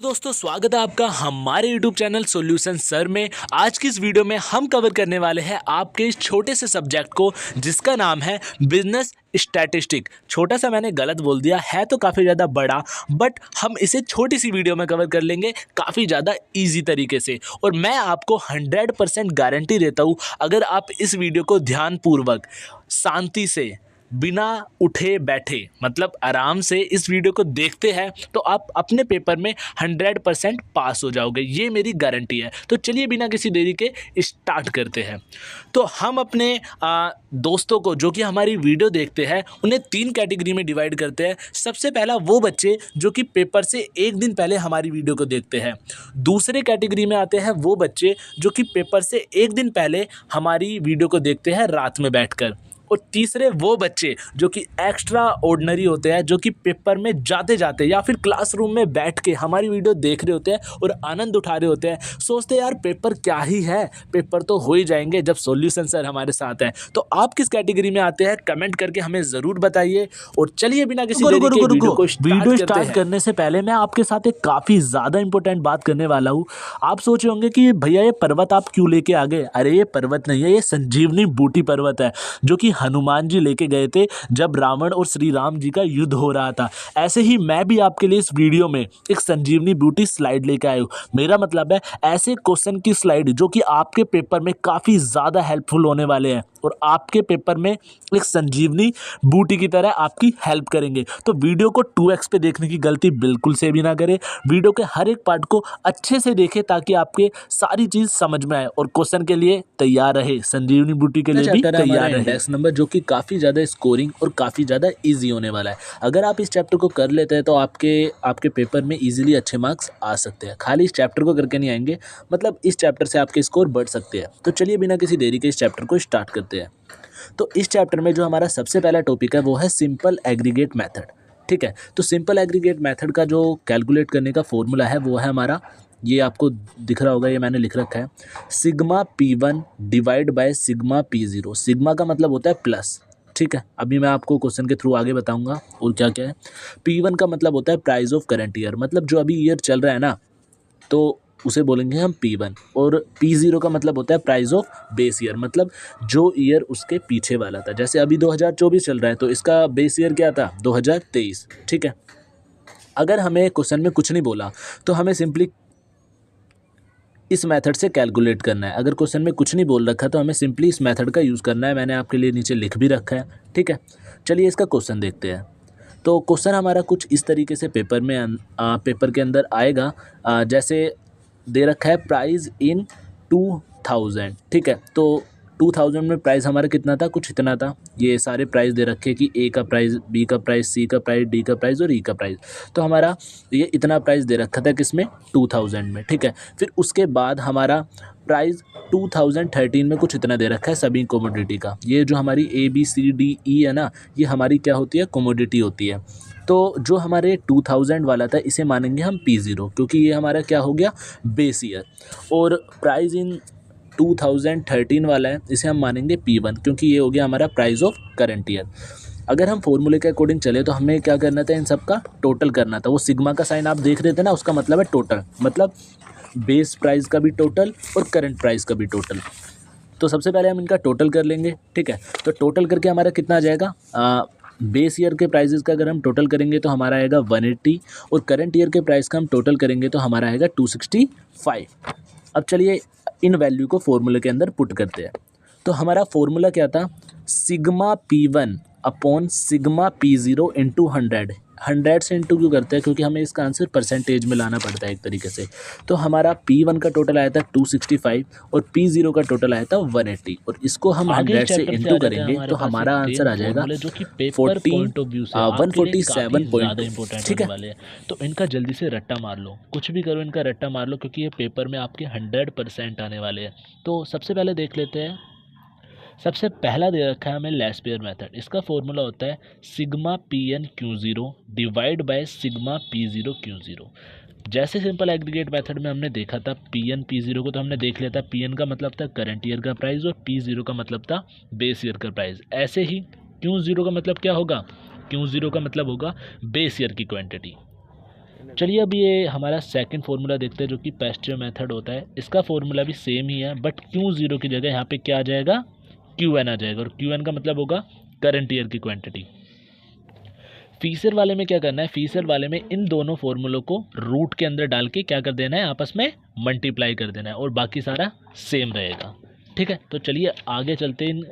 दोस्तों स्वागत है आपका हमारे YouTube चैनल सॉल्यूशन सर में। आज की इस वीडियो में हम कवर करने वाले हैं आपके इस छोटे से सब्जेक्ट को जिसका नाम है बिजनेस स्टैटिस्टिक। छोटा सा मैंने गलत बोल दिया है तो काफ़ी ज़्यादा बड़ा, बट हम इसे छोटी सी वीडियो में कवर कर लेंगे काफ़ी ज़्यादा ईजी तरीके से। और मैं आपको 100% गारंटी देता हूँ, अगर आप इस वीडियो को ध्यानपूर्वक शांति से बिना उठे बैठे मतलब आराम से इस वीडियो को देखते हैं तो आप अपने पेपर में 100% पास हो जाओगे, ये मेरी गारंटी है। तो चलिए बिना किसी देरी के स्टार्ट करते हैं। तो हम अपने दोस्तों को जो कि हमारी वीडियो देखते हैं उन्हें 3 कैटेगरी में डिवाइड करते हैं। सबसे पहला वो बच्चे जो कि पेपर से एक दिन पहले हमारी वीडियो को देखते हैं। दूसरे कैटेगरी में आते हैं वो बच्चे जो कि पेपर से एक दिन पहले हमारी वीडियो को देखते हैं रात में बैठकर। और तीसरे वो बच्चे जो कि एक्स्ट्रा ऑर्डिनरी होते हैं, जो कि पेपर में जाते जाते या फिर क्लासरूम में बैठ के हमारी वीडियो देख रहे होते हैं और आनंद उठा रहे होते हैं। सोचते हैं यार पेपर क्या ही है, पेपर तो हो ही जाएंगे जब सॉल्यूशन सर हमारे साथ हैं। तो आप किस कैटेगरी में आते हैं कमेंट करके हमें ज़रूर बताइए। और चलिए बिना किसी देरी के वीडियो को स्टार्ट करने से पहले मैं आपके साथ एक काफ़ी ज़्यादा इंपॉर्टेंट बात करने वाला हूँ। आप सोच रहे होंगे कि भैया ये पर्वत आप क्यों लेके आ गए। अरे ये पर्वत नहीं है, ये संजीवनी बूटी पर्वत है जो कि हनुमान जी लेके गए थे जब रावण और श्री राम जी का युद्ध हो रहा था। ऐसे ही मैं भी आपके लिए इस वीडियो में एक संजीवनी बूटी स्लाइड लेके आया हूँ। मेरा मतलब है ऐसे क्वेश्चन की स्लाइड जो कि आपके पेपर में काफ़ी ज़्यादा हेल्पफुल होने वाले हैं और आपके पेपर में एक संजीवनी बूटी की तरह आपकी हेल्प करेंगे। तो वीडियो को 2x पे देखने की गलती बिल्कुल से भी ना करें। वीडियो के हर एक पार्ट को अच्छे से देखें ताकि आपके सारी चीज़ समझ में आए और क्वेश्चन के लिए तैयार रहे, संजीवनी बूटी के लिए भी तैयार रहे। इंडेक्स नंबर जो कि काफ़ी ज़्यादा स्कोरिंग और काफ़ी ज़्यादा ईजी होने वाला है। अगर आप इस चैप्टर को कर लेते हैं तो आपके पेपर में ईजिली अच्छे मार्क्स आ सकते हैं। खाली इस चैप्टर को करके नहीं आएंगे, मतलब इस चैप्टर से आपके स्कोर बढ़ सकते हैं। तो चलिए बिना किसी देरी के इस चैप्टर को स्टार्ट करते हैं। तो इस चैप्टर में जो हमारा सबसे पहला टॉपिक है वो है सिंपल एग्रीगेट मेथड। ठीक है, तो सिंपल एग्रीगेट मेथड का जो कैलकुलेट करने का फॉर्मूला है वो है हमारा, ये आपको दिख रहा होगा, ये मैंने लिख रखा है, sigma P1 divide by sigma P0। Sigma का मतलब होता है प्लस। ठीक है, अभी मैं आपको क्वेश्चन के थ्रू आगे बताऊंगा और क्या क्या है। P1 का मतलब होता है प्राइस ऑफ करंट ईयर, मतलब जो अभी ईयर चल रहा है ना, तो उसे बोलेंगे हम P1। और P0 का मतलब होता है प्राइस ऑफ बेस ईयर, मतलब जो ईयर उसके पीछे वाला था। जैसे अभी 2024 चल रहा है तो इसका बेस ईयर क्या था, 2023। ठीक है, अगर हमें क्वेश्चन में कुछ नहीं बोला तो हमें सिंपली इस मेथड से कैलकुलेट करना है। अगर क्वेश्चन में कुछ नहीं बोल रखा तो हमें सिंपली इस मेथड का यूज़ करना है। मैंने आपके लिए नीचे लिख भी रखा है। ठीक है, चलिए इसका क्वेश्चन देखते हैं। तो क्वेश्चन हमारा कुछ इस तरीके से पेपर के अंदर आएगा। जैसे दे रखा है प्राइस इन 2000। ठीक है, तो 2000 में प्राइस हमारा कितना था, कुछ इतना था। ये सारे प्राइस दे रखे कि ए का प्राइस, बी का प्राइस, सी का प्राइस, डी का प्राइस और ई का प्राइस। तो हमारा ये इतना प्राइस दे रखा था किसमें, 2000 में। ठीक है, फिर उसके बाद हमारा प्राइस 2013 में कुछ इतना दे रखा है सभी कोमोडिटी का। ये जो हमारी ABCDE है ना, ये हमारी क्या होती है, कोमोडिटी होती है। तो जो हमारे 2000 वाला था इसे मानेंगे हम P0 क्योंकि ये हमारा क्या हो गया, बेस ईयर। और प्राइस इन 2013 वाला है, इसे हम मानेंगे P1 क्योंकि ये हो गया हमारा प्राइस ऑफ करंट ईयर। अगर हम फॉर्मूले के अकॉर्डिंग चले तो हमें क्या करना था, इन सब का टोटल करना था। वो सिग्मा का साइन आप देख रहे थे ना, उसका मतलब है टोटल, मतलब बेस प्राइस का भी टोटल और करंट प्राइस का भी टोटल। तो सबसे पहले हम इनका टोटल कर लेंगे। ठीक है, तो टोटल करके हमारा कितना आ जाएगा, बेस ईयर के प्राइजेस का अगर हम टोटल करेंगे तो हमारा आएगा 180 और करंट ईयर के प्राइस का हम टोटल करेंगे तो हमारा आएगा 265। अब चलिए इन वैल्यू को फॉर्मूले के अंदर पुट करते हैं। तो हमारा फॉर्मूला क्या था, sigma P1 upon sigma P0 into 100। 100 से इंटू क्यों करते हैं, क्योंकि हमें इसका आंसर परसेंटेज में लाना पड़ता है एक तरीके से। तो हमारा P1 का टोटल आया था 265 और P0 का टोटल आया था 180 और इसको हम 100 से इंटू करेंगे तो हमारा आंसर आ जाएगा 147 ठीक है। तो इनका जल्दी से रट्टा मार लो, कुछ भी करो इनका रट्टा मार लो क्योंकि ये पेपर में आपके 100% आने वाले हैं। तो सबसे पहले देख लेते हैं। सबसे पहला दे रखा है हमें लेस्पेयर मेथड। इसका फॉर्मूला होता है sigma P1 Q0 divide by sigma P0 Q0। जैसे सिंपल एग्रीगेट मेथड में हमने देखा था P1 P0 को, तो हमने देख लिया था P1 का मतलब था करंट ईयर का प्राइस और P0 का मतलब था बेस ईयर का प्राइस। ऐसे ही Q0 का मतलब क्या होगा, Q0 का मतलब होगा बेस ईयर की क्वांटिटी। चलिए अब ये हमारा सेकंड फार्मूला देखते हैं जो कि पैस्ट्रियो मेथड होता है। इसका फार्मूला भी सेम ही है, बट Q0 की जगह यहाँ पे क्या आ जाएगा, Qn आ जाएगा, और Qn का मतलब होगा करंट ईयर की क्वांटिटी। फीसर वाले में क्या करना है, फीसर वाले में इन दोनों फॉर्मूलों को रूट के अंदर डाल के क्या कर देना है, आपस में मल्टीप्लाई कर देना है, और बाकी सारा सेम रहेगा। ठीक है, तो चलिए आगे चलते इन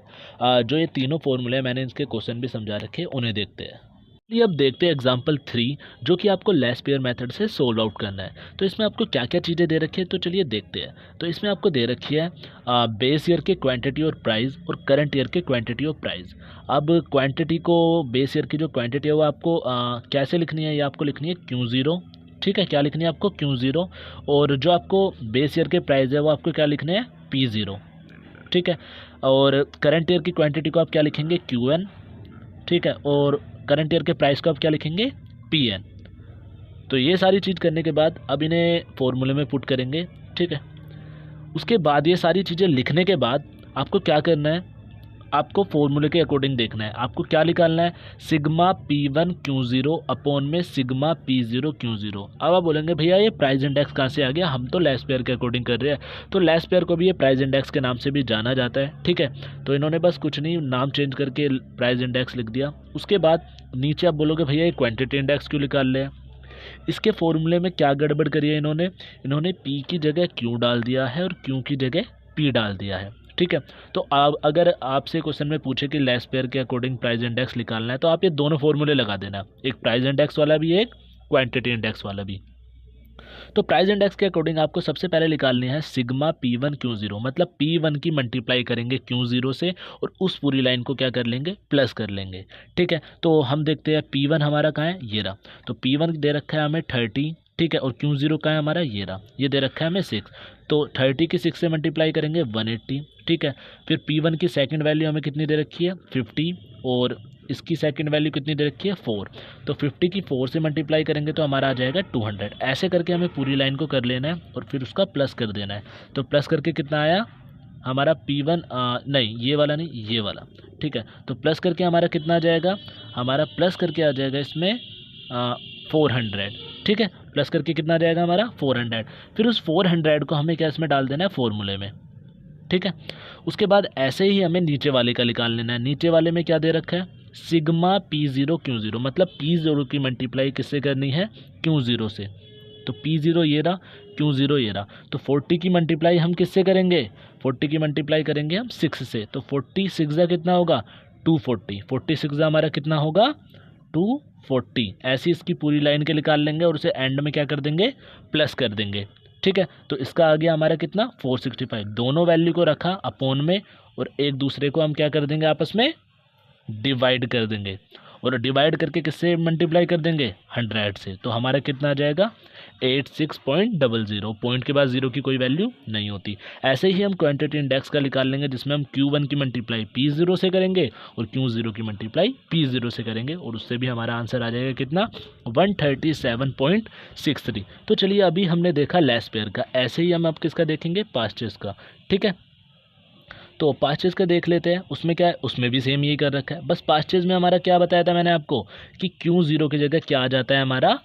जो ये तीनों फॉर्मूले मैंने इसके क्वेश्चन भी समझा रखे उन्हें देखते हैं। चलिए अब देखते हैं एग्जाम्पल 3 जो कि आपको लेस पेयर मेथड से सोल्व आउट करना है। तो इसमें आपको क्या क्या चीज़ें दे रखी है, तो चलिए देखते हैं। तो इसमें आपको दे रखी है बेस ईयर के क्वांटिटी और प्राइस और करंट ईयर के क्वांटिटी और प्राइस। अब क्वांटिटी को, बेस ईयर की जो क्वांटिटी है वो आपको कैसे लिखनी है, ये आपको लिखनी है Q0। ठीक है, क्या लिखनी है आपको, Q0। और जो आपको बेस ईयर के प्राइस है वो आपको क्या लिखने हैं, P0। ठीक है, और करंट ईयर की क्वांटिटी को आप क्या लिखेंगे, Qn। ठीक है, और करंट ईयर के प्राइस को आप क्या लिखेंगे, Pn। तो ये सारी चीज़ करने के बाद अब इन्हें फॉर्मूले में पुट करेंगे। ठीक है, उसके बाद ये सारी चीज़ें लिखने के बाद आपको क्या करना है, आपको फॉर्मूले के अकॉर्डिंग देखना है। आपको क्या निकालना है, सिग्मा P1 Q0 अपॉन में सिग्मा P0 Q0। अब आप बोलेंगे भैया ये प्राइस इंडेक्स कहाँ से आ गया, हम तो लेस पेयर के अकॉर्डिंग कर रहे हैं। तो लेस पेयर को भी ये प्राइस इंडेक्स के नाम से भी जाना जाता है। ठीक है, तो इन्होंने बस कुछ नहीं, नाम चेंज करके प्राइस इंडेक्स लिख दिया। उसके बाद नीचे आप बोलोगे भैया ये क्वान्टिटी इंडेक्स क्यों निकाल रहे हैं। इसके फॉर्मूले में क्या गड़बड़ करी है इन्होंने P की जगह Q डाल दिया है और Q की जगह P डाल दिया है। ठीक है, तो आप अगर आपसे क्वेश्चन में पूछे कि लेस पेयर के अकॉर्डिंग प्राइस इंडेक्स निकालना है तो आप ये दोनों फॉर्मूले लगा देना, एक प्राइस इंडेक्स वाला भी, एक क्वांटिटी इंडेक्स वाला भी। तो प्राइस इंडेक्स के अकॉर्डिंग आपको सबसे पहले निकालनी है सिग्मा P1 Q0, मतलब P1 की मल्टीप्लाई करेंगे Q0 से और उस पूरी लाइन को क्या कर लेंगे, प्लस कर लेंगे। ठीक है, तो हम देखते हैं P1 हमारा कहाँ है, ये रहा। तो P1 दे रखा है हमें 30। ठीक है, और Q0 का है हमारा, ये रहा, ये दे रखा है हमें 6। तो 30 की 6 से मल्टीप्लाई करेंगे 180। ठीक है, फिर P1 की सेकंड वैल्यू हमें कितनी दे रखी है, 50, और इसकी सेकंड वैल्यू कितनी दे रखी है, 4। तो 50 की 4 से मल्टीप्लाई करेंगे तो हमारा आ जाएगा 200। ऐसे करके हमें पूरी लाइन को कर लेना है और फिर उसका प्लस कर देना है। तो प्लस करके कितना आया हमारा P1, नहीं ये वाला नहीं, ये वाला। ठीक है, तो प्लस करके हमारा कितना आ जाएगा, हमारा प्लस करके आ जाएगा इसमें 400। ठीक है, प्लस करके कितना आ जाएगा हमारा 400। फिर उस 400 को हमें क्या इसमें डाल देना है, फॉर्मूले में। ठीक है, उसके बाद ऐसे ही हमें नीचे वाले का निकाल लेना है। नीचे वाले में क्या दे रखा है, सिग्मा P0 Q0, मतलब P0 की मल्टीप्लाई किससे करनी है, Q0 से। तो P0 ये रहा, Q0 ये रहा। तो 40 की मल्टीप्लाई हम किससे करेंगे, 40 की मल्टीप्लाई करेंगे हम 6 से। तो 46 कितना होगा, 240। 46 हमारा कितना होगा, 240। ऐसी इसकी पूरी लाइन के निकाल लेंगे और उसे एंड में क्या कर देंगे, प्लस कर देंगे। ठीक है, तो इसका आ गया हमारा कितना, 465। दोनों वैल्यू को रखा अपॉन में और एक दूसरे को हम क्या कर देंगे, आपस में डिवाइड कर देंगे, और डिवाइड करके किससे मल्टीप्लाई कर देंगे, 100 से। तो हमारा कितना आ जाएगा, 86.00। पॉइंट के बाद जीरो की कोई वैल्यू नहीं होती। ऐसे ही हम क्वांटिटी इंडेक्स का निकाल लेंगे जिसमें हम Q1 की मल्टीप्लाई P0 से करेंगे और Q0 की मल्टीप्लाई P0 से करेंगे, और उससे भी हमारा आंसर आ जाएगा कितना, 137.63। तो चलिए अभी हमने देखा लेस पेयर का, ऐसे ही हम अब किसका देखेंगे, पास्चेस का। ठीक है, तो पास्चेस का देख लेते हैं। उसमें क्या है, उसमें भी सेम यही कर रखा है, बस पास्चेस में हमारा क्या बताया था मैंने आपको कि Q0 की जगह क्या आ जाता है हमारा,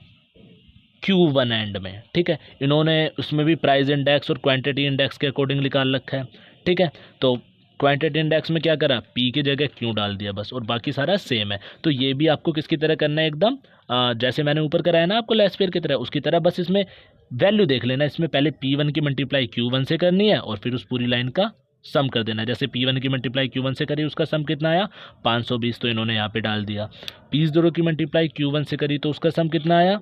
Q1 एंड में। ठीक है, इन्होंने उसमें भी प्राइस इंडेक्स और क्वांटिटी इंडेक्स के अकॉर्डिंग निकाल रखा है। ठीक है, तो क्वांटिटी इंडेक्स में क्या करा, P की जगह Q डाल दिया बस, और बाकी सारा सेम है। तो ये भी आपको किसकी तरह करना है, एकदम जैसे मैंने ऊपर कराया ना आपको लेस पेयर की तरह, उसकी तरह। बस इसमें वैल्यू देख लेना, इसमें पहले P1 की मल्टीप्लाई Q1 से करनी है और फिर उस पूरी लाइन का सम कर देना है। जैसे P1 की मल्टीप्लाई Q1 से करी, उसका सम कितना आया, 520, तो इन्होंने यहाँ पे डाल दिया। P0 की मल्टीप्लाई Q1 से करी तो उसका सम कितना आया,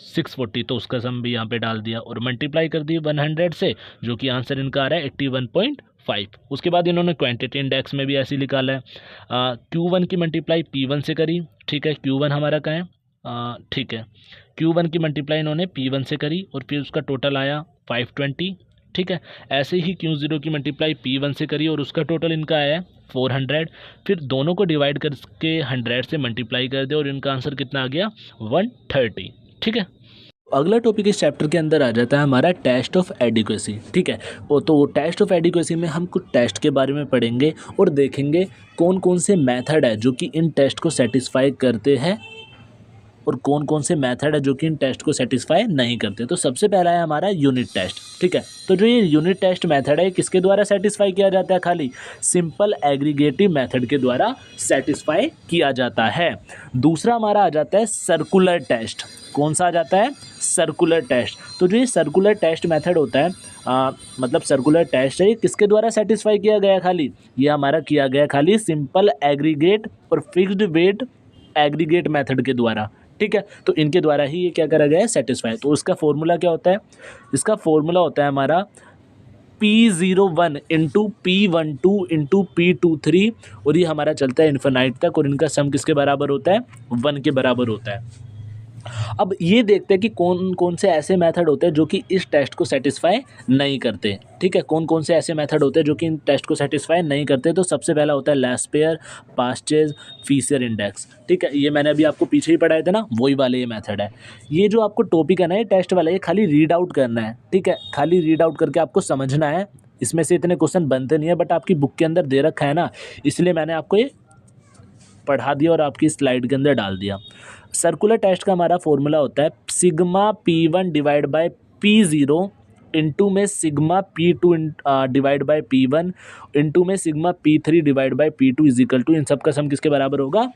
640, तो उसका सम भी यहाँ पे डाल दिया, और मल्टीप्लाई कर दी 100 से, जो कि आंसर इनका आ रहा है 81.5। उसके बाद इन्होंने क्वांटिटी इंडेक्स में भी ऐसे ही निकाला है। Q1 की मल्टीप्लाई P1 से करी। ठीक है, Q1 हमारा कहाँ है, ठीक है, Q1 की मल्टीप्लाई इन्होंने P1 से करी और फिर उसका टोटल आया 520। ठीक है, ऐसे ही Q0 की मल्टीप्लाई P1 से करी और उसका टोटल इनका आया है 400। फिर दोनों को डिवाइड करके 100 से मल्टीप्लाई कर दे और इनका आंसर कितना आ गया, 130। ठीक है, अगला टॉपिक इस चैप्टर के अंदर आ जाता है हमारा टेस्ट ऑफ एडिक्वेसी। ठीक है, तो टेस्ट ऑफ एडिक्वेसी में हम कुछ टेस्ट के बारे में पढ़ेंगे और देखेंगे कौन कौन से मेथड है जो कि इन टेस्ट को सेटिस्फाई करते हैं और कौन कौन से मेथड है जो कि इन टेस्ट को सेटिस्फाई नहीं करते। तो सबसे पहला है हमारा यूनिट टेस्ट, ठीक है। तो जो ये यूनिट टेस्ट मेथड है किसके द्वारा सेटिस्फाई किया जाता है, खाली सिंपल एग्रीगेटिव मेथड के द्वारा सेटिस्फाई किया जाता है। दूसरा हमारा आ जाता है सर्कुलर टेस्ट। कौन सा आ जाता है, सर्कुलर टेस्ट। तो जो ये सर्कुलर टेस्ट मेथड होता है मतलब सर्कुलर टेस्ट है, ये किसके द्वारा सेटिस्फाई किया गया, खाली ये हमारा किया गया खाली सिंपल एग्रीगेट और फिक्स्ड वेट एग्रीगेट मेथड के द्वारा, ठीक है। तो इनके द्वारा ही ये क्या करा गया है, सेटिस्फाई। तो उसका फॉर्मूला क्या होता है, इसका फॉर्मूला होता है हमारा P01 into P12 into P23 और ये हमारा चलता है इन्फिनाइट तक और इनका सम किसके बराबर होता है, 1 के बराबर होता है। अब ये देखते हैं कि कौन कौन से ऐसे मेथड होते हैं जो कि इस टेस्ट को सेटिस्फाई नहीं करते, ठीक है। कौन कौन से ऐसे मेथड होते हैं जो कि इन टेस्ट को सेटिस्फाई नहीं करते। तो सबसे पहला होता है लैस्पेयर, पास्चेज, फीसियर इंडेक्स, ठीक है। ये मैंने अभी आपको पीछे ही पढ़ाए थे ना, वही वाले ये मेथड है। ये जो आपको टॉपिक है ना, ये टेस्ट वाला, ये खाली रीड आउट करना है, ठीक है। खाली रीड आउट करके आपको समझना है। इसमें से इतने क्वेश्चन बनते नहीं है, बट आपकी बुक के अंदर दे रखा है ना, इसलिए मैंने आपको ये पढ़ा दिया और आपकी स्लाइड के अंदर डाल दिया। सर्कुलर टेस्ट का हमारा फॉर्मूला होता है sigma P1 divide by P0 into में sigma P2 divide by P1 into में sigma P3 divide by P2 is equal to, इन सब का सम किसके बराबर होगा,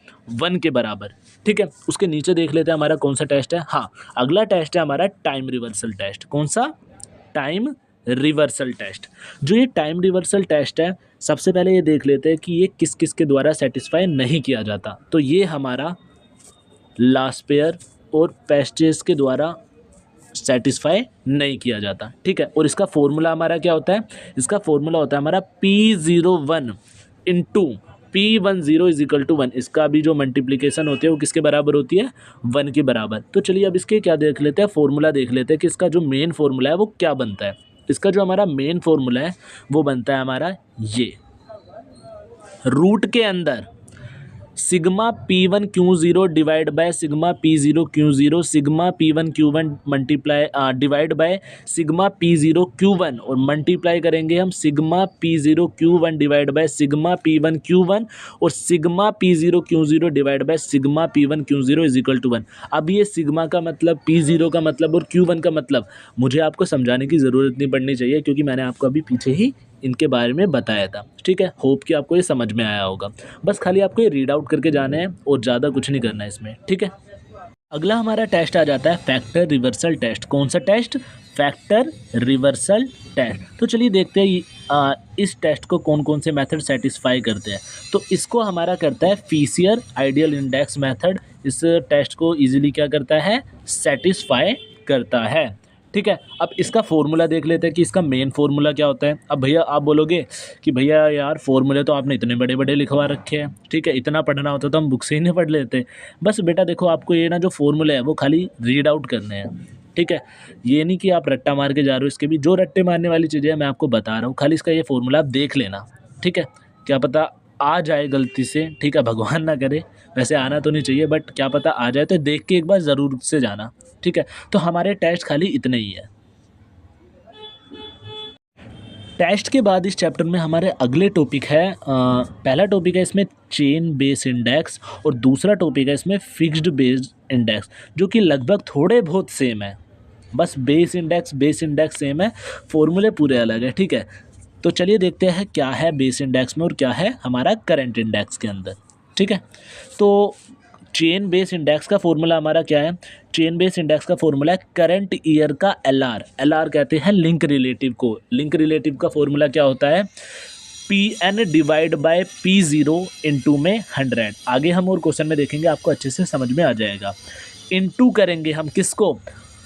1 के बराबर, ठीक है। उसके नीचे देख लेते हैं हमारा कौन सा टेस्ट है। हाँ, अगला टेस्ट है हमारा टाइम रिवर्सल टेस्ट। कौन सा, टाइम रिवर्सल टेस्ट। जो ये टाइम रिवर्सल टेस्ट है, सबसे पहले ये देख लेते हैं कि ये किस किस के द्वारा सेटिस्फाई नहीं किया जाता। तो ये हमारा लास्पेयर और पैस्टेज के द्वारा सेटिस्फाई नहीं किया जाता, ठीक है। और इसका फॉर्मूला हमारा क्या होता है, इसका फॉर्मूला होता है हमारा P01 into P10 is equal to 1। इसका भी जो मल्टीप्लिकेशन होती है वो किसके बराबर होती है, 1 के बराबर। तो चलिए अब इसके क्या देख लेते हैं, फॉर्मूला देख लेते हैं कि इसका जो मेन फॉर्मूला है वो क्या बनता है। इसका जो हमारा मेन फॉर्मूला है वो बनता है हमारा ये, रूट के अंदर sigma P1 Q0 divide by sigma P0 Q0 sigma P1 Q1 multiply divide by sigma P0 Q1 और मल्टीप्लाई करेंगे हम sigma P0 Q1 divide by sigma P1 Q1 और sigma P0 Q0 divide by sigma P1 Q0 is equal to 1। अब ये sigma का मतलब, P0 का मतलब और Q1 का मतलब मुझे आपको समझाने की ज़रूरत नहीं पड़नी चाहिए, क्योंकि मैंने आपको अभी पीछे ही इनके बारे में बताया था, ठीक है। होप कि आपको ये समझ में आया होगा। बस खाली आपको ये रीड आउट करके जाना है और ज़्यादा कुछ नहीं करना है इसमें, ठीक है। अगला हमारा टेस्ट आ जाता है फैक्टर रिवर्सल टेस्ट। कौन सा टेस्ट, फैक्टर रिवर्सल टेस्ट। तो चलिए देखते हैं इस टेस्ट को कौन कौन से मेथड सेटिस्फाई करते हैं। तो इसको हमारा करता है फीसियर आइडियल इंडेक्स मेथड। इस टेस्ट को इजीली क्या करता है, सेटिस्फाई करता है, ठीक है। अब इसका फॉर्मूला देख लेते हैं कि इसका मेन फॉर्मूला क्या होता है। अब भैया आप बोलोगे कि भैया यार फॉर्मूले तो आपने इतने बड़े बड़े लिखवा रखे हैं, ठीक है, इतना पढ़ना होता तो हम बुक से ही नहीं पढ़ लेते। बस बेटा देखो, आपको ये ना जो फॉर्मूले है वो खाली रीड आउट करने हैं, ठीक है। ये नहीं कि आप रट्टा मार के जा रहे हो, इसके भी जो रट्टे मारने वाली चीज़ें हैं मैं आपको बता रहा हूँ, खाली इसका ये फॉर्मूला आप देख लेना, ठीक है। क्या पता आ जाए गलती से, ठीक है, भगवान ना करे, वैसे आना तो नहीं चाहिए, बट क्या पता आ जाए, तो देख के एक बार ज़रूर से जाना, ठीक है। तो हमारे टेस्ट खाली इतने ही है। टेस्ट के बाद इस चैप्टर में हमारे अगले टॉपिक है, पहला टॉपिक है इसमें चेन बेस इंडेक्स और दूसरा टॉपिक है इसमें फिक्स्ड बेस इंडेक्स, जो कि लगभग थोड़े बहुत सेम है। बस बेस इंडेक्स सेम है, फॉर्मूले पूरे अलग है, ठीक है। तो चलिए देखते हैं क्या है बेस इंडेक्स में और क्या है हमारा करंट इंडेक्स के अंदर, ठीक है। तो चेन बेस इंडेक्स का फॉर्मूला हमारा क्या है, चेन बेस इंडेक्स का फॉर्मूला है करंट ईयर का एल आर कहते हैं लिंक रिलेटिव को। लिंक रिलेटिव का फॉर्मूला क्या होता है, Pn divide by P0 into में 100। आगे हम और क्वेश्चन में देखेंगे, आपको अच्छे से समझ में आ जाएगा। इंटू करेंगे हम किसको,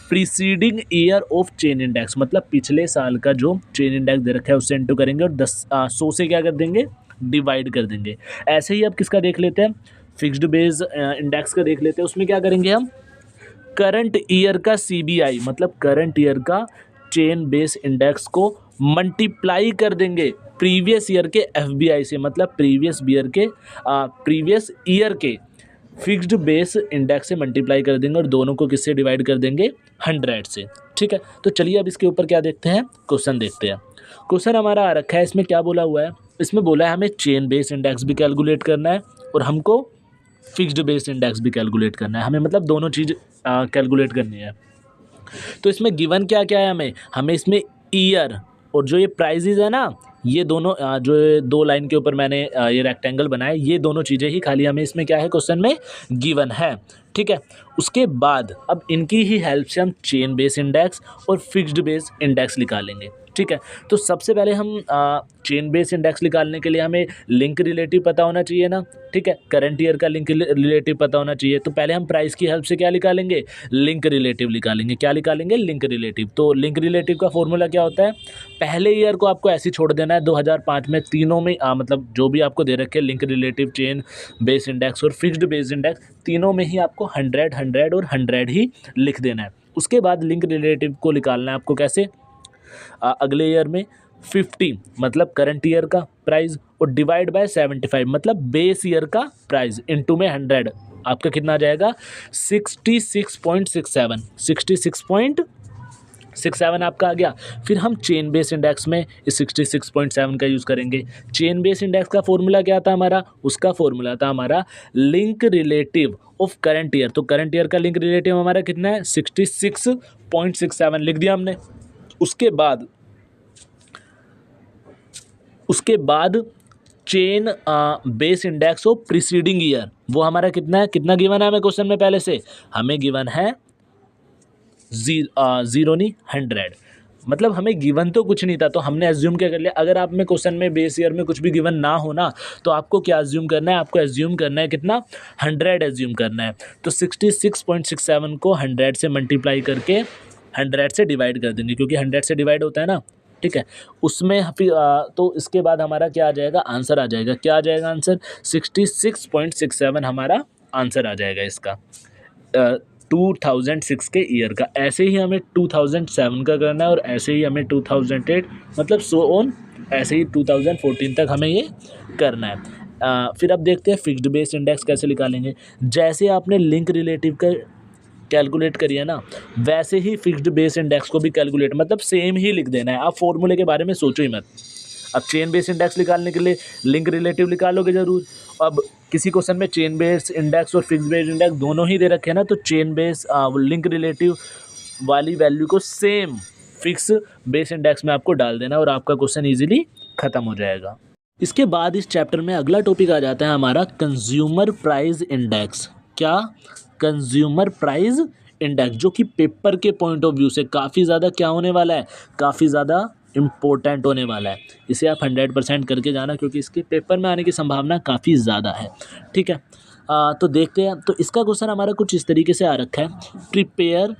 preceding year of chain index, मतलब पिछले साल का जो चेन इंडेक्स दे रखा है उससे इंटू करेंगे और 100 से क्या कर देंगे, डिवाइड कर देंगे। ऐसे ही अब किसका देख लेते हैं, फिक्स्ड बेस इंडेक्स का देख लेते हैं। उसमें क्या करेंगे हम, करंट ईयर का CBI मतलब करंट ईयर का चेन बेस इंडेक्स को मल्टीप्लाई कर देंगे प्रीवियस ईयर के FBI से, मतलब प्रीवियस ईयर के फिक्स्ड बेस इंडेक्स से मल्टीप्लाई कर देंगे और दोनों को किससे डिवाइड कर देंगे, 100 से, ठीक है। तो चलिए अब इसके ऊपर क्या देखते हैं, क्वेश्चन देखते हैं। क्वेश्चन हमारा आ रखा है, इसमें क्या बोला हुआ है, इसमें बोला है हमें चेन बेस इंडेक्स भी कैलकुलेट करना है और हमको फिक्स्ड बेस इंडेक्स भी कैलकुलेट करना है हमें, मतलब दोनों चीज़ कैलकुलेट करनी है। तो इसमें गिवन क्या क्या है, हमें इसमें ईयर और जो ये प्राइजेज है ना, ये दोनों जो ये दो लाइन के ऊपर मैंने ये रेक्टेंगल बनाया, ये दोनों चीज़ें ही खाली हमें इसमें क्या है क्वेश्चन में गिवन है। ठीक है, उसके बाद अब इनकी ही हेल्प से हम चेन बेस इंडेक्स और फिक्स्ड बेस इंडेक्स निकालेंगे। ठीक है, तो सबसे पहले हम चेन बेस इंडेक्स निकालने के लिए हमें लिंक रिलेटिव पता होना चाहिए ना। ठीक है, करंट ईयर का लिंक रिलेटिव पता होना चाहिए। तो पहले हम प्राइस की हेल्प से क्या निकालेंगे, लिंक रिलेटिव निकालेंगे। क्या निकालेंगे, लिंक रिलेटिव। तो लिंक रिलेटिव का फॉर्मूला क्या होता है, पहले ईयर को आपको ऐसे ही छोड़ देना है 2005 में, तीनों में मतलब जो भी आपको दे रखे link relative, chain base index और फिक्स्ड बेस इंडेक्स, तीनों में ही आपको 100 100 और 100 ही लिख देना है। उसके बाद लिंक रिलेटिव को निकालना है आपको कैसे, अगले ईयर में 50 मतलब करंट ईयर का प्राइस और डिवाइड बाय 75 मतलब बेस ईयर का प्राइस, इनटू में 100, आपका कितना आ जाएगा 66.67 66.67 आपका आ गया। फिर हम चेन बेस इंडेक्स में इस 66.7 का यूज़ करेंगे। चेन बेस इंडेक्स का फॉर्मूला क्या था हमारा, उसका फॉर्मूला था हमारा link relative of current year. तो करंट ईयर का लिंक रिलेटिव हमारा कितना है 66.67 लिख दिया हमने। उसके बाद chain base index of preceding year, वो हमारा कितना है, कितना गिवन है हमें क्वेश्चन में, पहले से हमें गिवन है 100, मतलब हमें गिवन तो कुछ नहीं था, तो हमने एज्यूम क्या कर लिया। अगर आप में क्वेश्चन में बेस ईयर में कुछ भी गिवन ना हो ना, तो आपको क्या एज्यूम करना है, आपको एज्यूम करना है कितना 100 एज्यूम करना है। तो 66.67 को 100 से मल्टीप्लाई करके 100 से डिवाइड कर देंगे, क्योंकि 100 से डिवाइड होता है ना। ठीक है, उसमें फिर तो इसके बाद हमारा क्या आ जाएगा, आंसर आ जाएगा। क्या आ जाएगा आंसर, 66.67 हमारा आंसर आ जाएगा इसका 2006 के ईयर का। ऐसे ही हमें 2007 का करना है और ऐसे ही हमें 2008 मतलब सो ऑन, ऐसे ही 2014 तक हमें ये करना है। फिर अब देखते हैं फिक्स्ड बेस इंडेक्स कैसे निकालेंगे। जैसे आपने लिंक रिलेटिव का कैलकुलेट करिए ना, वैसे ही फिक्स्ड बेस इंडेक्स को भी कैलकुलेट, मतलब सेम ही लिख देना है। आप फॉर्मूले के बारे में सोचो ही मत। अब चेन बेस इंडेक्स निकालने के लिए लिंक रिलेटिव निकालोगे जरूर। अब किसी क्वेश्चन में चेन बेस इंडेक्स और फिक्स्ड बेस इंडेक्स दोनों ही दे रखे हैं ना, तो चेन बेस लिंक रिलेटिव वाली वैल्यू को सेम फिक्स बेस इंडेक्स में आपको डाल देना और आपका क्वेश्चन ईजिली खत्म हो जाएगा। इसके बाद इस चैप्टर में अगला टॉपिक आ जाता है हमारा कंज्यूमर प्राइस इंडेक्स। क्या, कंज्यूमर प्राइस इंडेक्स, जो कि पेपर के पॉइंट ऑफ व्यू से काफ़ी ज़्यादा क्या होने वाला है, काफ़ी ज़्यादा इम्पोर्टेंट होने वाला है। इसे आप 100% करके जाना, क्योंकि इसके पेपर में आने की संभावना काफ़ी ज़्यादा है। ठीक है, तो देखते हैं। तो इसका क्वेश्चन हमारा कुछ इस तरीके से आ रखा है, prepare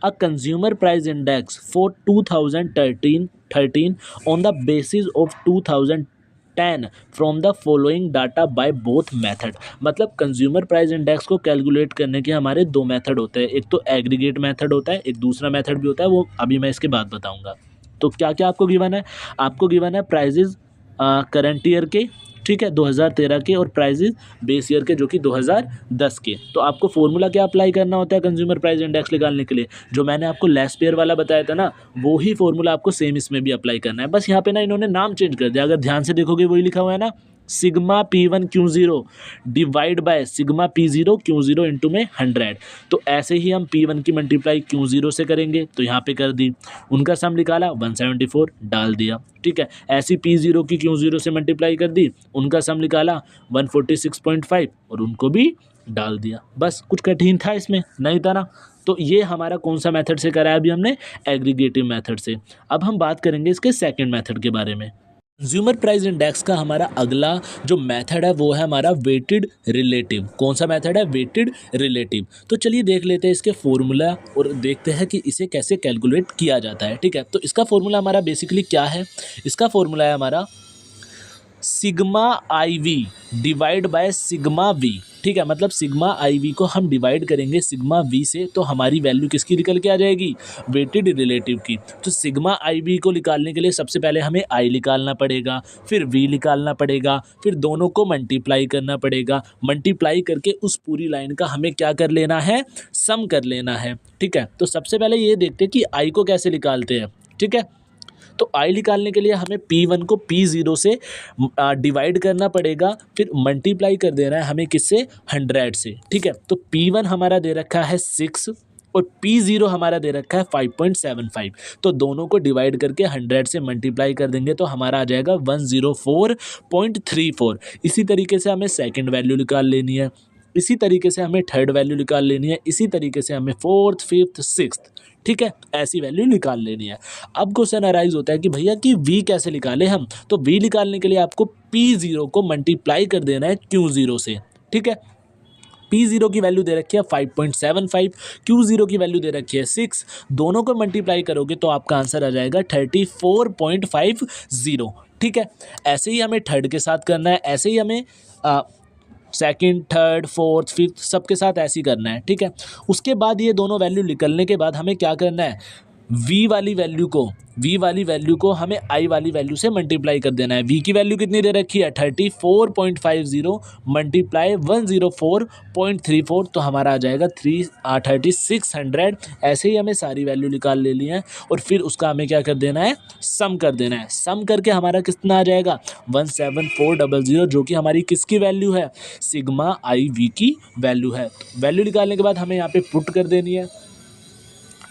a consumer price index for 2013 on the basis of 2010 from the following data by both method. मतलब कंज्यूमर प्राइस इंडेक्स को कैलकुलेट करने के हमारे दो मेथड होते हैं, एक तो एग्रीगेट मेथड होता है, एक दूसरा मेथड भी होता है, वो अभी मैं इसके बाद बताऊंगा। तो क्या क्या आपको गिवन है, आपको गिवन है प्राइजेज करंट ईयर के, ठीक है 2013 के, और प्राइजेज बेस ईयर के जो कि 2010 के। तो आपको फॉर्मूला क्या अप्लाई करना होता है कंज्यूमर प्राइस इंडेक्स निकालने के लिए, जो मैंने आपको लास्ट ईयर वाला बताया था ना, वो ही फॉर्मूला आपको सेम इसमें भी अप्लाई करना है। बस यहाँ पे ना इन्होंने नाम चेंज कर दिया, अगर ध्यान से देखोगे वही लिखा हुआ है ना, sigma P1 Q0 divide by sigma P0 Q0 into में 100। तो ऐसे ही हम P1 की मल्टीप्लाई Q0 से करेंगे, तो यहाँ पे कर दी, उनका सम निकाला 174 डाल दिया। ठीक है, ऐसी P0 की Q0 से मल्टीप्लाई कर दी, उनका सम निकाला 146.5 और उनको भी डाल दिया। बस, कुछ कठिन था इसमें, नहीं था ना। तो ये हमारा कौन सा मेथड से करा है अभी हमने, एग्रीगेटिव मेथड से। अब हम बात करेंगे इसके सेकंड मेथड के बारे में। कंज्यूमर प्राइस इंडेक्स का हमारा अगला जो मेथड है वो है हमारा वेटेड रिलेटिव। कौन सा मेथड है, वेटेड रिलेटिव। तो चलिए देख लेते हैं इसके फॉर्मूला और देखते हैं कि इसे कैसे कैलकुलेट किया जाता है। ठीक है, तो इसका फॉर्मूला हमारा बेसिकली क्या है, इसका फॉर्मूला है हमारा sigma IV divide by sigma V। ठीक है, मतलब सिग्मा IV को हम डिवाइड करेंगे सिग्मा V से, तो हमारी वैल्यू किसकी निकल के आ जाएगी, वेटेड रिलेटिव की। तो सिग्मा IV को निकालने के लिए सबसे पहले हमें I निकालना पड़ेगा, फिर V निकालना पड़ेगा, फिर दोनों को मल्टीप्लाई करना पड़ेगा। मल्टीप्लाई करके उस पूरी लाइन का हमें क्या कर लेना है, सम कर लेना है। ठीक है, तो सबसे पहले ये देखते हैं कि I को कैसे निकालते हैं। ठीक है, तो आई निकालने के लिए हमें P1 को P0 से डिवाइड करना पड़ेगा, फिर मल्टीप्लाई कर देना है हमें किससे, 100 से। ठीक है, तो P1 हमारा दे रखा है 6 और P0 हमारा दे रखा है 5.75। तो दोनों को डिवाइड करके 100 से मल्टीप्लाई कर देंगे तो हमारा आ जाएगा 104.34। इसी तरीके से हमें सेकंड वैल्यू निकाल लेनी है, इसी तरीके से हमें थर्ड वैल्यू निकाल लेनी है, इसी तरीके से हमें फोर्थ, फिफ्थ, सिक्स्थ, ठीक है, ऐसी वैल्यू निकाल लेनी है। अब क्वेश्चन अराइज होता है कि भैया कि v कैसे निकालें हम, तो v निकालने के लिए आपको P0 को मल्टीप्लाई कर देना है Q0 से। ठीक है, P0 की वैल्यू दे रखी है 5.75, Q0 की वैल्यू दे रखी है 6, दोनों को मल्टीप्लाई करोगे तो आपका आंसर आ जाएगा 34.50। ठीक है, ऐसे ही हमें थर्ड के साथ करना है, ऐसे ही हमें सेकंड, थर्ड, फोर्थ, फिफ्थ सबके साथ ऐसे ही करना है। ठीक है, उसके बाद ये दोनों वैल्यू निकलने के बाद हमें क्या करना है, v वाली वैल्यू को हमें i वाली वैल्यू से मल्टीप्लाई कर देना है। v की वैल्यू कितनी दे रखी है 34.50 मल्टीप्लाई 104.34, तो हमारा आ जाएगा 3600। ऐसे ही हमें सारी वैल्यू निकाल लेनी है और फिर उसका हमें क्या कर देना है, सम कर देना है। सम करके हमारा कितना आ जाएगा 17400, जो कि हमारी किसकी वैल्यू है, सिग्मा आई वी की वैल्यू है। वैल्यू निकालने के बाद हमें यहाँ पे पुट कर देनी है।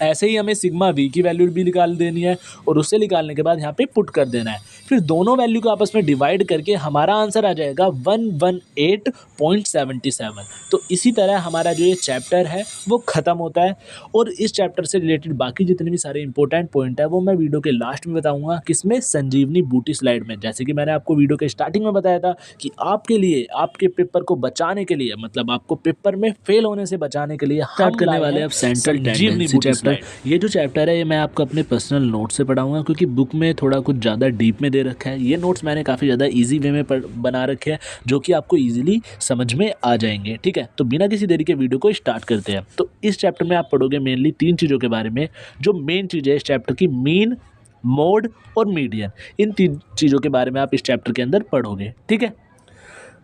ऐसे ही हमें सिग्मा वी की वैल्यू भी निकाल देनी है और उससे निकालने के बाद यहाँ पे पुट कर देना है। फिर दोनों वैल्यू को आपस में डिवाइड करके हमारा आंसर आ जाएगा 118.77। तो इसी तरह हमारा जो ये चैप्टर है वो ख़त्म होता है और इस चैप्टर से रिलेटेड बाकी जितने भी सारे इंपॉर्टेंट पॉइंट है वो मैं वीडियो के लास्ट में बताऊँगा, किसमें, संजीवनी बूटी स्लाइड में। जैसे कि मैंने आपको वीडियो के स्टार्टिंग में बताया था कि आपके लिए, आपके पेपर को बचाने के लिए, मतलब आपको पेपर में फेल होने से बचाने के लिए स्टार्ट करने वाले अब सेंट्रल टेंडेंसी चैप्टर। ये जो चैप्टर है ये मैं आपको अपने पर्सनल नोट से पढ़ाऊंगा, क्योंकि बुक में थोड़ा कुछ ज़्यादा डीप में दे रखा है। ये नोट्स मैंने काफ़ी ज़्यादा इजी वे में बना रखे हैं जो कि आपको इजीली समझ में आ जाएंगे। ठीक है, तो बिना किसी देरी के वीडियो को स्टार्ट करते हैं। तो इस चैप्टर में आप पढ़ोगे मेनली 3 चीज़ों के बारे में। जो मेन चीज़ है इस चैप्टर की, मीन, मोड और मीडियन, इन 3 चीज़ों के बारे में आप इस चैप्टर के अंदर पढ़ोगे। ठीक है,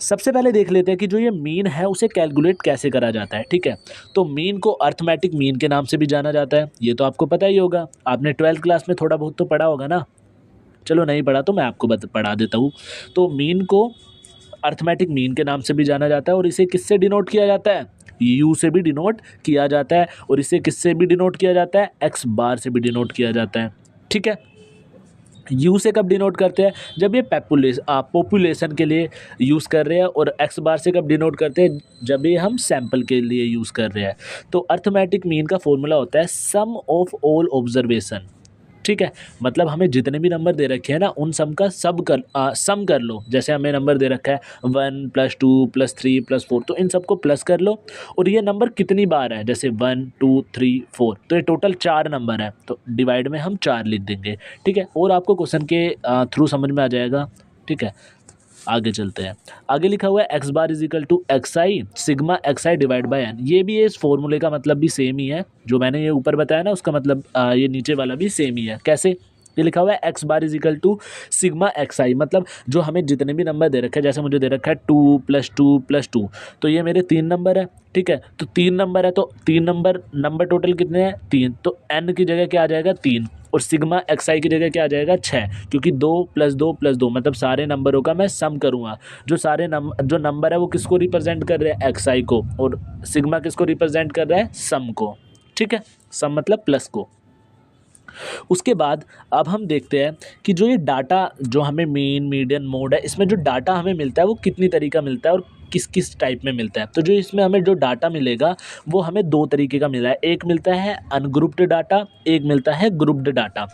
सबसे पहले देख लेते हैं कि जो ये मीन है उसे कैलकुलेट कैसे करा जाता है। ठीक है, तो मीन को अर्थमेटिक मीन के नाम से भी जाना जाता है, ये तो आपको पता ही होगा, आपने 12th क्लास में थोड़ा बहुत तो पढ़ा होगा ना। चलो नहीं पढ़ा तो मैं आपको पढ़ा देता हूँ। तो मीन को अर्थमेटिक मीन के नाम से भी जाना जाता है और इसे किससे डिनोट किया जाता है, यू से भी डिनोट किया जाता है और इसे किससे भी डिनोट किया जाता है, एक्स बार से भी डिनोट किया जाता है। ठीक है, यू से कब डिनोट करते हैं, जब ये पॉपुलेशन के लिए यूज़ कर रहे हैं, और एक्स बार से कब डिनोट करते हैं, जब ये हम सैंपल के लिए यूज़ कर रहे हैं। तो अर्थमेटिक मीन का फॉर्मूला होता है सम ऑफ ऑल ऑब्जर्वेशन। ठीक है, मतलब हमें जितने भी नंबर दे रखे हैं ना उन सम का सम कर लो। जैसे हमें नंबर दे रखा है 1 + 2 + 3 + 4, तो इन सबको प्लस कर लो और ये नंबर कितनी बार है, जैसे 1 2 3 4, तो ये टोटल 4 नंबर है, तो डिवाइड में हम 4 लिख देंगे। ठीक है, और आपको क्वेश्चन के थ्रू समझ में आ जाएगा। ठीक है, आगे चलते हैं। आगे लिखा हुआ है X bar is equal to X I sigma X I divide by N. ये भी इस फॉर्मूले का मतलब भी सेम ही है, जो मैंने ये ऊपर बताया ना उसका मतलब ये नीचे वाला भी सेम ही है। कैसे, ये लिखा हुआ है X bar is equal to sigma X I, मतलब जो हमें जितने भी नंबर दे रखे हैं, जैसे मुझे दे रखा है 2 + 2 + 2, तो ये मेरे 3 नंबर है। ठीक है, तो 3 नंबर है तो 3 नंबर टोटल कितने हैं, 3, तो एन की जगह क्या आ जाएगा 3 और सिग्मा एक्स आई की जगह क्या आ जाएगा 6, क्योंकि 2 + 2 + 2 मतलब सारे नंबरों का मैं सम करूँगा। जो नंबर है वो किसको रिप्रेजेंट कर रहे हैं, एक्स आई को, और सिग्मा किसको रिप्रेजेंट कर रहा है, सम को। ठीक है, सम मतलब प्लस को। उसके बाद अब हम देखते हैं कि जो ये डाटा जो हमें मीन, मीडियन, मोड है, इसमें जो डाटा हमें मिलता है वो कितनी तरीका मिलता है और किस किस टाइप में मिलता है। तो जो इसमें हमें जो डाटा मिलेगा वो हमें 2 तरीके का मिला है। एक मिलता है अनग्रुप्ड डाटा, एक मिलता है ग्रुप्ड डाटा।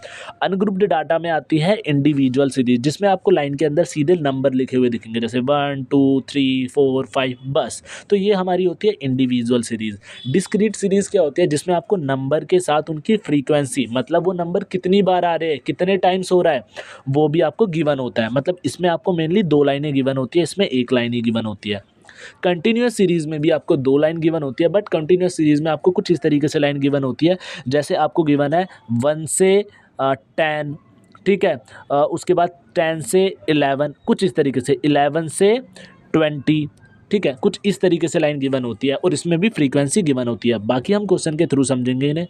अनग्रुप्ड डाटा में आती है इंडिविजुअल सीरीज, जिसमें आपको लाइन के अंदर सीधे नंबर लिखे हुए दिखेंगे, जैसे 1 2 3 4 5 बस। तो ये हमारी होती है इंडिविजुअल सीरीज। डिस्क्रीट सीरीज क्या होती है, जिसमें आपको नंबर के साथ उनकी फ्रीक्वेंसी, मतलब वो नंबर कितनी बार आ रहे हैं, कितने टाइम्स हो रहा है, वो भी आपको गिवन होता है। मतलब इसमें आपको मेनली 2 लाइनें गिवन होती है, इसमें 1 लाइन ही गिवन होती है। कंटिन्यूअस सीरीज में भी आपको 2 लाइन गिवन होती है, बट कंटिन्यूअस सीरीज में आपको कुछ इस तरीके से लाइन गिवन होती है, जैसे आपको गिवन है 1 से 10, ठीक है, उसके बाद 10 से 11, कुछ इस तरीके से 11 से 20, ठीक है, कुछ इस तरीके से लाइन गिवन होती है और इसमें भी फ्रीक्वेंसी गिवन होती है। बाकी हम क्वेश्चन के थ्रू समझेंगे इन्हें।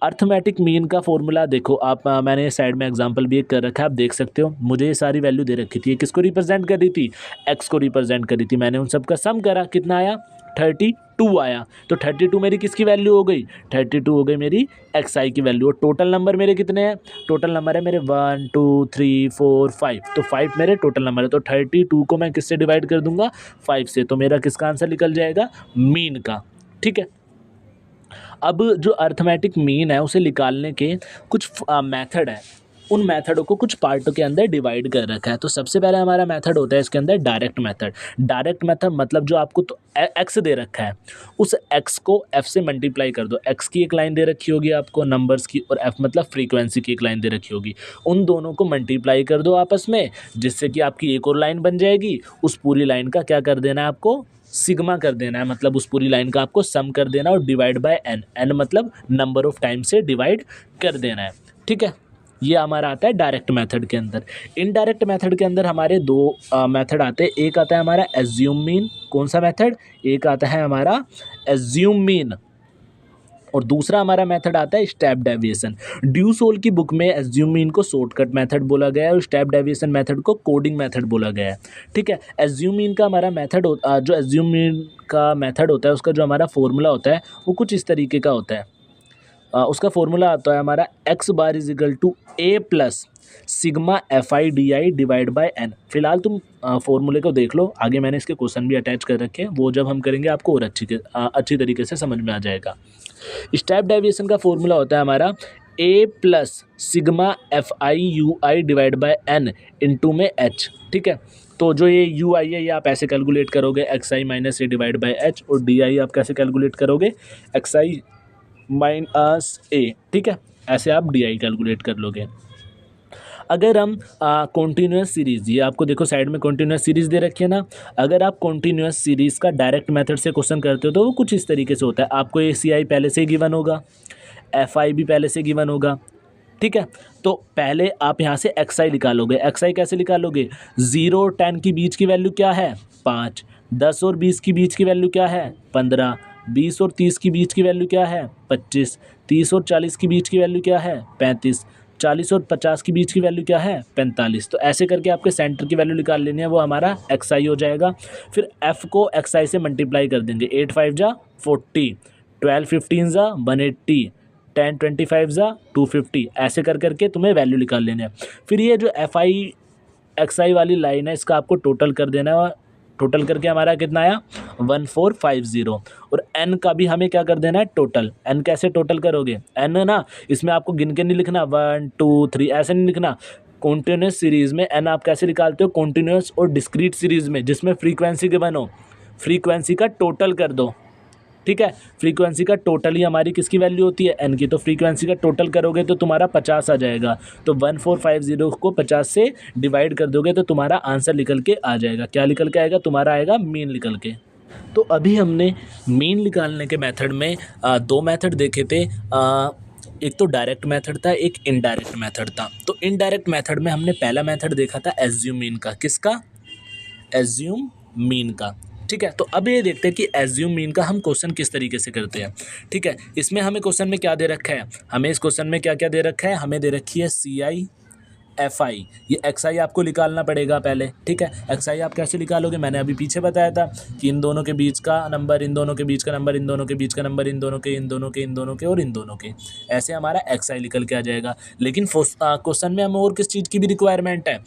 अर्थमेटिक मीन का फॉर्मूला देखो आप, मैंने साइड में एग्जांपल भी एक कर रखा है, आप देख सकते हो। मुझे ये सारी वैल्यू दे रखी थी, ये किसको रिप्रेजेंट कर रही थी, एक्स को रिप्रेजेंट कर रही थी। मैंने उन सब का सम करा, कितना आया, 32 आया। तो 32 मेरी किसकी वैल्यू हो गई, 32 हो गई मेरी एक्स आई की वैल्यू। और टोटल नंबर मेरे कितने हैं, टोटल नंबर है मेरे 1 2 3 4 5, तो 5 मेरे टोटल नंबर है। तो 32 को मैं किससे डिवाइड कर दूंगा, 5 से, तो मेरा किसका आंसर निकल जाएगा, मीन का। ठीक है, अब जो अर्थमेटिक मीन है उसे निकालने के कुछ मेथड है, उन मेथडों को कुछ पार्टों के अंदर डिवाइड कर रखा है। तो सबसे पहले हमारा मेथड होता है इसके अंदर डायरेक्ट मेथड। डायरेक्ट मेथड मतलब जो आपको तो एक्स दे रखा है, उस एक्स को एफ से मल्टीप्लाई कर दो। एक्स की एक लाइन दे रखी होगी आपको नंबर्स की, और एफ मतलब फ्रीक्वेंसी की एक लाइन दे रखी होगी। उन दोनों को मल्टीप्लाई कर दो आपस में, जिससे कि आपकी एक और लाइन बन जाएगी। उस पूरी लाइन का क्या कर देना है आपको, सिग्मा कर देना है, मतलब उस पूरी लाइन का आपको सम कर देना और डिवाइड बाय एन, एन मतलब नंबर ऑफ टाइम से डिवाइड कर देना है। ठीक है, ये हमारा आता है डायरेक्ट मेथड के अंदर। इनडायरेक्ट मेथड के अंदर हमारे दो मेथड आते हैं। एक आता है हमारा एज्यूम मीन, कौन सा मेथड, एक आता है हमारा एज्यूम मीन, और दूसरा हमारा मेथड आता है स्टेप डेविएशन। ड्यूसोल की बुक में एज्यूम मीन को शॉर्टकट मेथड बोला गया है और स्टेप डेविएशन मेथड को कोडिंग मेथड बोला गया है। ठीक है, एज्यूम मीन का हमारा मेथड जो एज्यूम मीन का मेथड होता है उसका जो हमारा फॉर्मूला होता है वो कुछ इस तरीके का होता है। उसका फॉर्मूला आता है हमारा X bar is equal to A plus sigma F I D I divide by N. फिलहाल तुम फॉर्मूले को देख लो, आगे मैंने इसके क्वेश्चन भी अटैच कर रखे हैं, वो जब हम करेंगे आपको और अच्छी तरीके से समझ में आ जाएगा। स्टेप डेविएशन का फॉर्मूला होता है हमारा A plus sigma F I U I divide by N into में एच। ठीक है, तो जो ये यू आई है ये आप ऐसे कैलकुलेट करोगे, x I minus A divide by H, और डी आई आप कैसे कैलकुलेट करोगे, एक्स आई माइनस ए। ठीक है, ऐसे आप डी आई कैलकुलेट कर लोगे। अगर हम कॉन्टीन्यूस सीरीज़, ये आपको देखो साइड में कॉन्टीन्यूस सीरीज़ दे रखी है ना, अगर आप कॉन्टीन्यूस सीरीज़ का डायरेक्ट मेथड से क्वेश्चन करते हो तो वो कुछ इस तरीके से होता है। आपको ए सी आई पहले से ही गिवन होगा, एफ आई भी पहले से गिवन होगा। ठीक है, तो पहले आप यहाँ से एक्स आई निकालोगे। एक्स आई कैसे निकालोगे, 0 और 10 की बीच की वैल्यू क्या है, 5, 10 और 20 की बीच की वैल्यू क्या है, 15, 20 और 30 की बीच की वैल्यू क्या है, 25, 30 और 40 की बीच की वैल्यू क्या है, 35, 40 और 50 की बीच की वैल्यू क्या है, 45। तो ऐसे करके आपके सेंटर की वैल्यू निकाल लेनी है, वो हमारा एक्स आई हो जाएगा। फिर एफ को एक्स आई से मल्टीप्लाई कर देंगे, 8 5 जा 40, 12 15 जा 180, 10 25 जा 250, ऐसे कर करके तुम्हें वैल्यू निकाल लेना है। फिर ये जो एफ आई एक्स आई वाली लाइन है इसका आपको टोटल कर देना है, टोटल करके हमारा कितना आया 1450। और एन का भी हमें क्या कर देना है टोटल। एन कैसे टोटल करोगे, एन ना इसमें आपको गिन के नहीं लिखना 1 2 3 ऐसे नहीं लिखना। कॉन्टिन्यूस सीरीज़ में एन आप कैसे निकालते हो, कॉन्टिन्यूस और डिस्क्रीट सीरीज़ में जिसमें फ्रीक्वेंसी गिवन हो, फ्रीक्वेंसी का टोटल कर दो। ठीक है, फ्रीक्वेंसी का टोटल ही हमारी किसकी वैल्यू होती है, एन की। तो फ्रीक्वेंसी का टोटल करोगे तो तुम्हारा 50 आ जाएगा। तो 1450 को 50 से डिवाइड कर दोगे तो तुम्हारा आंसर निकल के आ जाएगा। क्या निकल के आएगा, तुम्हारा आएगा मीन निकल के। तो अभी हमने मीन निकालने के मेथड में दो मेथड देखे थे, एक तो डायरेक्ट मेथड था, एक इनडायरेक्ट मेथड था। तो इनडायरेक्ट मेथड में हमने पहला मेथड देखा था एज्यूम मीन का, किसका, एज्यूम मीन का। ठीक है, तो अब ये देखते हैं कि एज्यूम मीन का हम क्वेश्चन किस तरीके से करते हैं। ठीक है, इसमें हमें क्वेश्चन में क्या दे रखा है, हमें इस क्वेश्चन में क्या क्या दे रखा है, हमें दे रखी है सी आई एफ आई, ये एक्स आई आपको निकालना पड़ेगा पहले। ठीक है, एक्स आई आप कैसे निकालोगे, मैंने अभी पीछे बताया था कि इन दोनों के बीच का नंबर, इन दोनों के बीच का नंबर, इन दोनों के बीच का नंबर, इन दोनों के, इन दोनों के, इन दोनों के और इन दोनों के, ऐसे हमारा एक्स आई निकल के आ जाएगा। लेकिन क्वेश्चन में हमें और किस चीज़ की भी रिक्वायरमेंट है,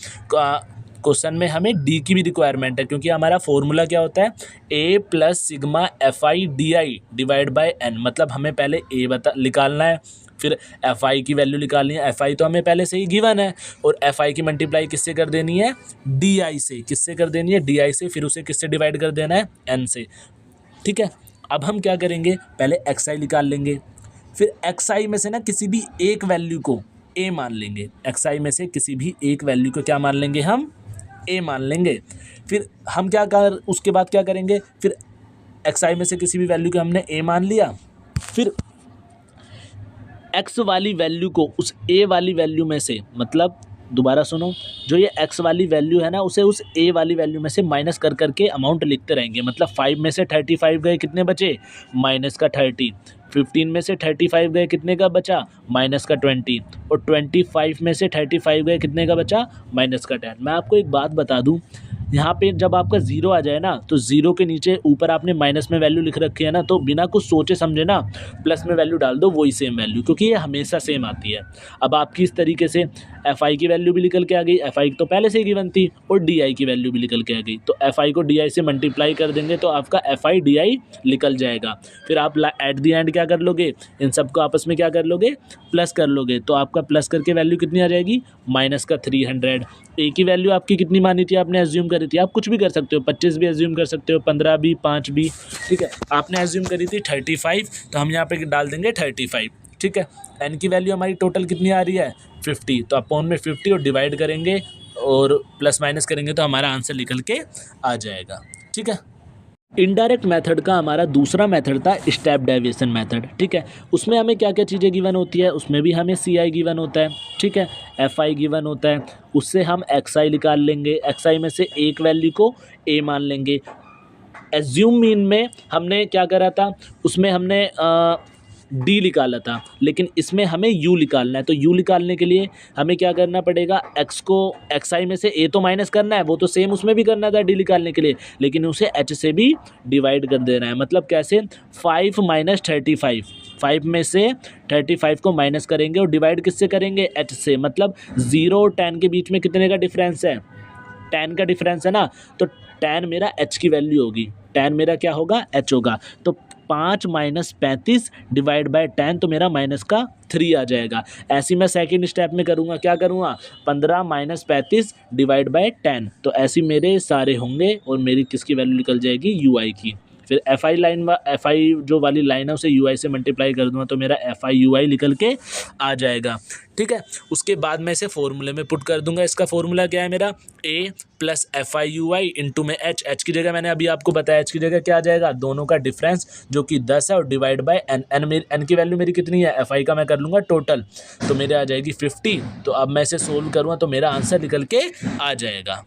क्वेश्चन में हमें डी की भी रिक्वायरमेंट है, क्योंकि हमारा फॉर्मूला क्या होता है, A plus sigma F I D I divide by N. मतलब हमें पहले ए निकालना है, फिर एफ आई की वैल्यू निकालनी है। एफ आई तो हमें पहले से ही गिवन है, और एफ आई की मल्टीप्लाई किससे कर देनी है, डी आई से। किससे कर देनी है, डी आई से, फिर उसे किससे डिवाइड कर देना है, एन से। ठीक है, अब हम क्या करेंगे, पहले एक्स आई निकाल लेंगे, फिर एक्स आई में से ना किसी भी एक वैल्यू को ए मान लेंगे। एक्स आई में से किसी भी एक वैल्यू को क्या मान लेंगे, हम ए मान लेंगे। फिर हम उसके बाद क्या करेंगे, फिर एक्स आई में से किसी भी वैल्यू को हमने ए मान लिया, फिर एक्स वाली वैल्यू को उस ए वाली वैल्यू में से, मतलब दोबारा सुनो, जो ये x वाली वैल्यू है ना उसे उस a वाली वैल्यू में से माइनस कर करके अमाउंट लिखते रहेंगे। मतलब 5 में से 35 गए, कितने बचे, माइनस का 30। 15 में से 35 गए, कितने का बचा, माइनस का 20। और 25 में से 35 गए, कितने का बचा, माइनस का 10। मैं आपको एक बात बता दूं, यहाँ पे जब आपका ज़ीरो आ जाए ना तो ज़ीरो के नीचे ऊपर आपने माइनस में वैल्यू लिख रखी है ना, तो बिना कुछ सोचे समझे ना प्लस में वैल्यू डाल दो, वही सेम वैल्यू, क्योंकि ये हमेशा सेम आती है। अब आपकी इस तरीके से एफ आई की वैल्यू भी निकल के आ गई, एफ आई तो पहले से ही गिवन थी, और डी आई की वैल्यू भी निकल के आ गई। तो एफ आई को डी आई से मल्टीप्लाई कर देंगे तो आपका एफ आई डी आई निकल जाएगा। फिर आप एट दी एंड क्या कर लोगे, इन सबको आपस में क्या कर लोगे, प्लस कर लोगे। तो आपका प्लस करके वैल्यू कितनी आ जाएगी, माइनस का 300। ए की वैल्यू आपकी कितनी मानी थी, आपने एज्यूम करी थी, आप कुछ भी कर सकते हो, 25 भी एज्यूम कर सकते हो, 15 भी, 5 भी, ठीक है। आपने एज्यूम करी थी 35, तो हम यहाँ पे डाल देंगे 35, ठीक है। एन की वैल्यू हमारी टोटल कितनी आ रही है, 50, तो अपॉन में 50 और डिवाइड करेंगे और प्लस माइनस करेंगे तो हमारा आंसर निकल के आ जाएगा, ठीक है। इनडायरेक्ट मेथड का हमारा दूसरा मेथड था स्टेप डेविएशन मेथड, ठीक है। उसमें हमें क्या क्या चीज़ें गिवन होती है, उसमें भी हमें सी आई गिवन होता है, ठीक है, एफ आई गिवन होता है, उससे हम एक्स आई निकाल लेंगे, एक्स आई में से एक वैल्यू को ए मान लेंगे। एज्यूम मीन में हमने क्या करा था, उसमें हमने डी निकाला था, लेकिन इसमें हमें यू निकालना है। तो यू निकालने के लिए हमें क्या करना पड़ेगा, एक्स को एक्स आई में से ए तो माइनस करना है, वो तो सेम उसमें भी करना था डी निकालने के लिए, लेकिन उसे एच से भी डिवाइड कर देना है। मतलब कैसे, 5 माइनस 35, 5 में से 35 को माइनस करेंगे और डिवाइड किससे करेंगे, एच से। मतलब 0 और 10 के बीच में कितने का डिफरेंस है, 10 का डिफरेंस है ना, तो 10 मेरा एच की वैल्यू होगी, 10 मेरा क्या होगा, एच होगा। तो 5 माइनस 35 डिवाइड बाय 10, तो मेरा माइनस का 3 आ जाएगा। ऐसे मैं सेकंड स्टेप में करूँगा, क्या करूँगा, 15 माइनस 35 डिवाइड बाय 10, तो ऐसे मेरे सारे होंगे और मेरी किसकी वैल्यू निकल जाएगी, यू आई की। फिर एफ आई जो वाली लाइन है उसे यू आई से मल्टीप्लाई कर दूँगा तो मेरा एफ आई यू आई निकल के आ जाएगा, ठीक है। उसके बाद मैं इसे फॉर्मूले में पुट कर दूंगा। इसका फॉर्मूला क्या है मेरा, A plus F I U I into में एच, एच की जगह मैंने अभी आपको बताया, एच की जगह क्या आ जाएगा, दोनों का डिफरेंस जो कि 10 है, और डिवाइड बाय एन। एन की वैल्यू मेरी कितनी है, एफ आई का मैं कर लूँगा टोटल, तो मेरे आ जाएगी 50। तो अब मैं इसे सोल्व करूँगा तो मेरा आंसर निकल के आ जाएगा।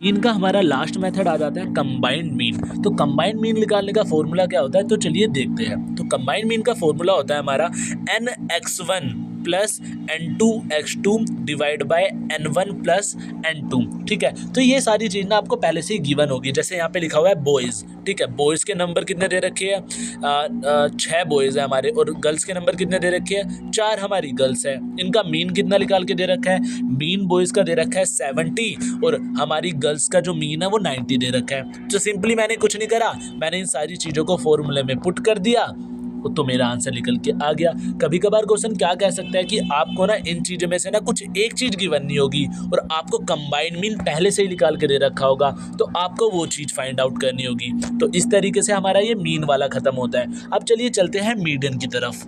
इनका हमारा लास्ट मेथड आ जाता है कंबाइंड मीन। तो कंबाइंड मीन निकालने का फॉर्मूला क्या होता है, तो चलिए देखते हैं। तो कंबाइंड मीन का फॉर्मूला होता है हमारा nx1 plus n2x2 divide by n1 plus n2, ठीक है। तो ये सारी चीज़ ना आपको पहले से ही गिवन होगी। जैसे यहाँ पे लिखा हुआ है बॉयज़, ठीक है, बॉयज़ के नंबर कितने दे रखे हैं, 6 बॉयज़ है हमारे, और गर्ल्स के नंबर कितने दे रखे हैं, 4 हमारी गर्ल्स है। इनका मीन कितना निकाल के दे रखा है, मीन बॉयज़ का दे रखा है 70, और हमारी गर्ल्स का जो मीन है वो 90 दे रखा है। तो सिंपली मैंने कुछ नहीं करा, मैंने इन सारी चीज़ों को फॉर्मूले में पुट कर दिया तो मेरा आंसर निकल के आ गया। कभी कभार क्वेश्चन क्या कह सकता है कि आपको ना इन चीज़ों में से ना कुछ एक चीज़ गिवन नहीं होगी और आपको कंबाइंड मीन पहले से ही निकाल के दे रखा होगा, तो आपको वो चीज़ फाइंड आउट करनी होगी। तो इस तरीके से हमारा ये मीन वाला खत्म होता है। अब चलिए चलते हैं मीडियन की तरफ।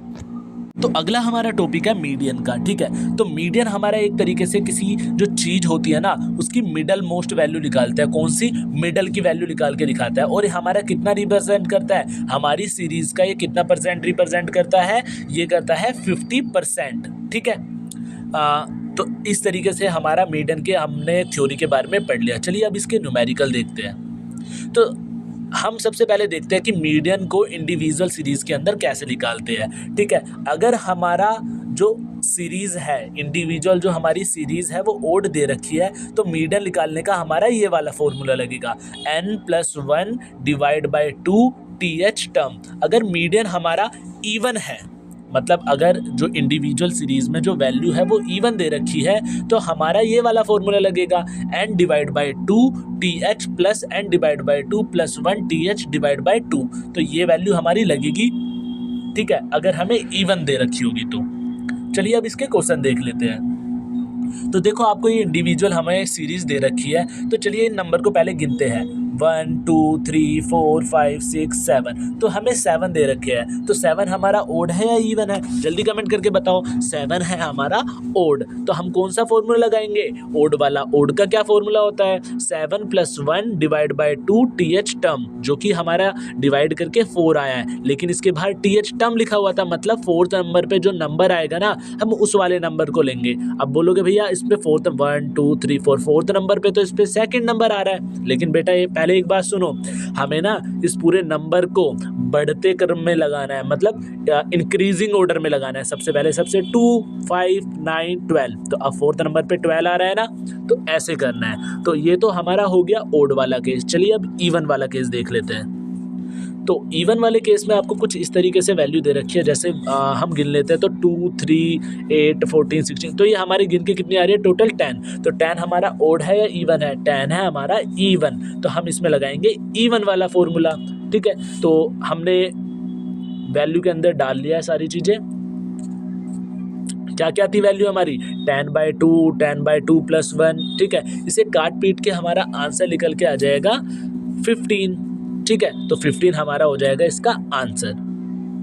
तो अगला हमारा टॉपिक है मीडियन का, ठीक है। तो मीडियन हमारा एक तरीके से किसी जो चीज़ होती है ना उसकी मिडल मोस्ट वैल्यू निकालता है। कौन सी, मिडल की वैल्यू निकाल के दिखाता है। और हमारा कितना रिप्रेजेंट करता है, हमारी सीरीज़ का ये कितना परसेंट रिप्रेजेंट करता है, ये करता है 50%, ठीक है। तो इस तरीके से हमारा मीडियन के हमने थ्योरी के बारे में पढ़ लिया। चलिए अब इसके न्यूमेरिकल देखते हैं। तो हम सबसे पहले देखते हैं कि मीडियन को इंडिविजुअल सीरीज़ के अंदर कैसे निकालते हैं, ठीक है। अगर हमारा जो सीरीज़ है, इंडिविजुअल जो हमारी सीरीज़ है वो ओड दे रखी है, तो मीडियन निकालने का हमारा ये वाला फॉर्मूला लगेगा, n+1 divide by 2 TH term. अगर मीडियन हमारा इवन है, मतलब अगर जो इंडिविजुअल सीरीज़ में जो वैल्यू है वो इवन दे रखी है, तो हमारा ये वाला फॉर्मूला लगेगा n divide by 2 TH plus n divide by 2 plus 1 TH divide by 2। तो ये वैल्यू हमारी लगेगी, ठीक है, अगर हमें इवन दे रखी होगी तो। चलिए अब इसके क्वेश्चन देख लेते हैं। तो देखो आपको ये इंडिविजुअल हमें सीरीज़ दे रखी है, तो चलिए इन नंबर को पहले गिनते हैं। 1 2 3 4 5 6 7, तो हमें 7 दे रखे हैं। तो 7 हमारा ओड है या इवन है? जल्दी कमेंट करके बताओ। 7 है हमारा ओड, तो हम कौन सा फॉर्मूला लगाएंगे? ओड वाला। ओड का क्या फॉर्मूला होता है? 7 + 1 डिवाइड बाई 2 TH टर्म, जो कि हमारा डिवाइड करके 4 आया है, लेकिन इसके बाहर TH टर्म लिखा हुआ था, मतलब 4th नंबर पे जो नंबर आएगा ना, हम उस वाले नंबर को लेंगे। अब बोलोगे भैया इस पे 4th 1 2 3 4 4th नंबर पे तो इस पे सेकंड नंबर आ रहा है, लेकिन बेटा ये पहले एक बात सुनो, हमें ना इस पूरे नंबर को बढ़ते क्रम में लगाना है, मतलब इंक्रीजिंग ऑर्डर में लगाना है। सबसे पहले सबसे 2 5 9 12, तो अब 4th नंबर पे 12 आ रहा है ना, तो ऐसे करना है। तो ये तो हमारा हो गया ओड वाला केस। चलिए अब इवन वाला केस देख लेते हैं। तो इवन वाले केस में आपको कुछ इस तरीके से वैल्यू दे रखी है, जैसे हम गिन लेते हैं तो 2 3 8 14 16, तो ये हमारी गिन के कितनी आ रही है? टोटल 10। तो 10 हमारा ओड है या इवन है? 10 है हमारा इवन, तो हम इसमें लगाएंगे इवन वाला फॉर्मूला। ठीक है, तो हमने वैल्यू के अंदर डाल लिया है सारी चीज़ें। क्या क्या थी वैल्यू हमारी? 10/2 10/2 + 1। ठीक है, इसे काट पीट के हमारा आंसर निकल के आ जाएगा 15। ठीक है, तो 15 हमारा हो जाएगा इसका आंसर।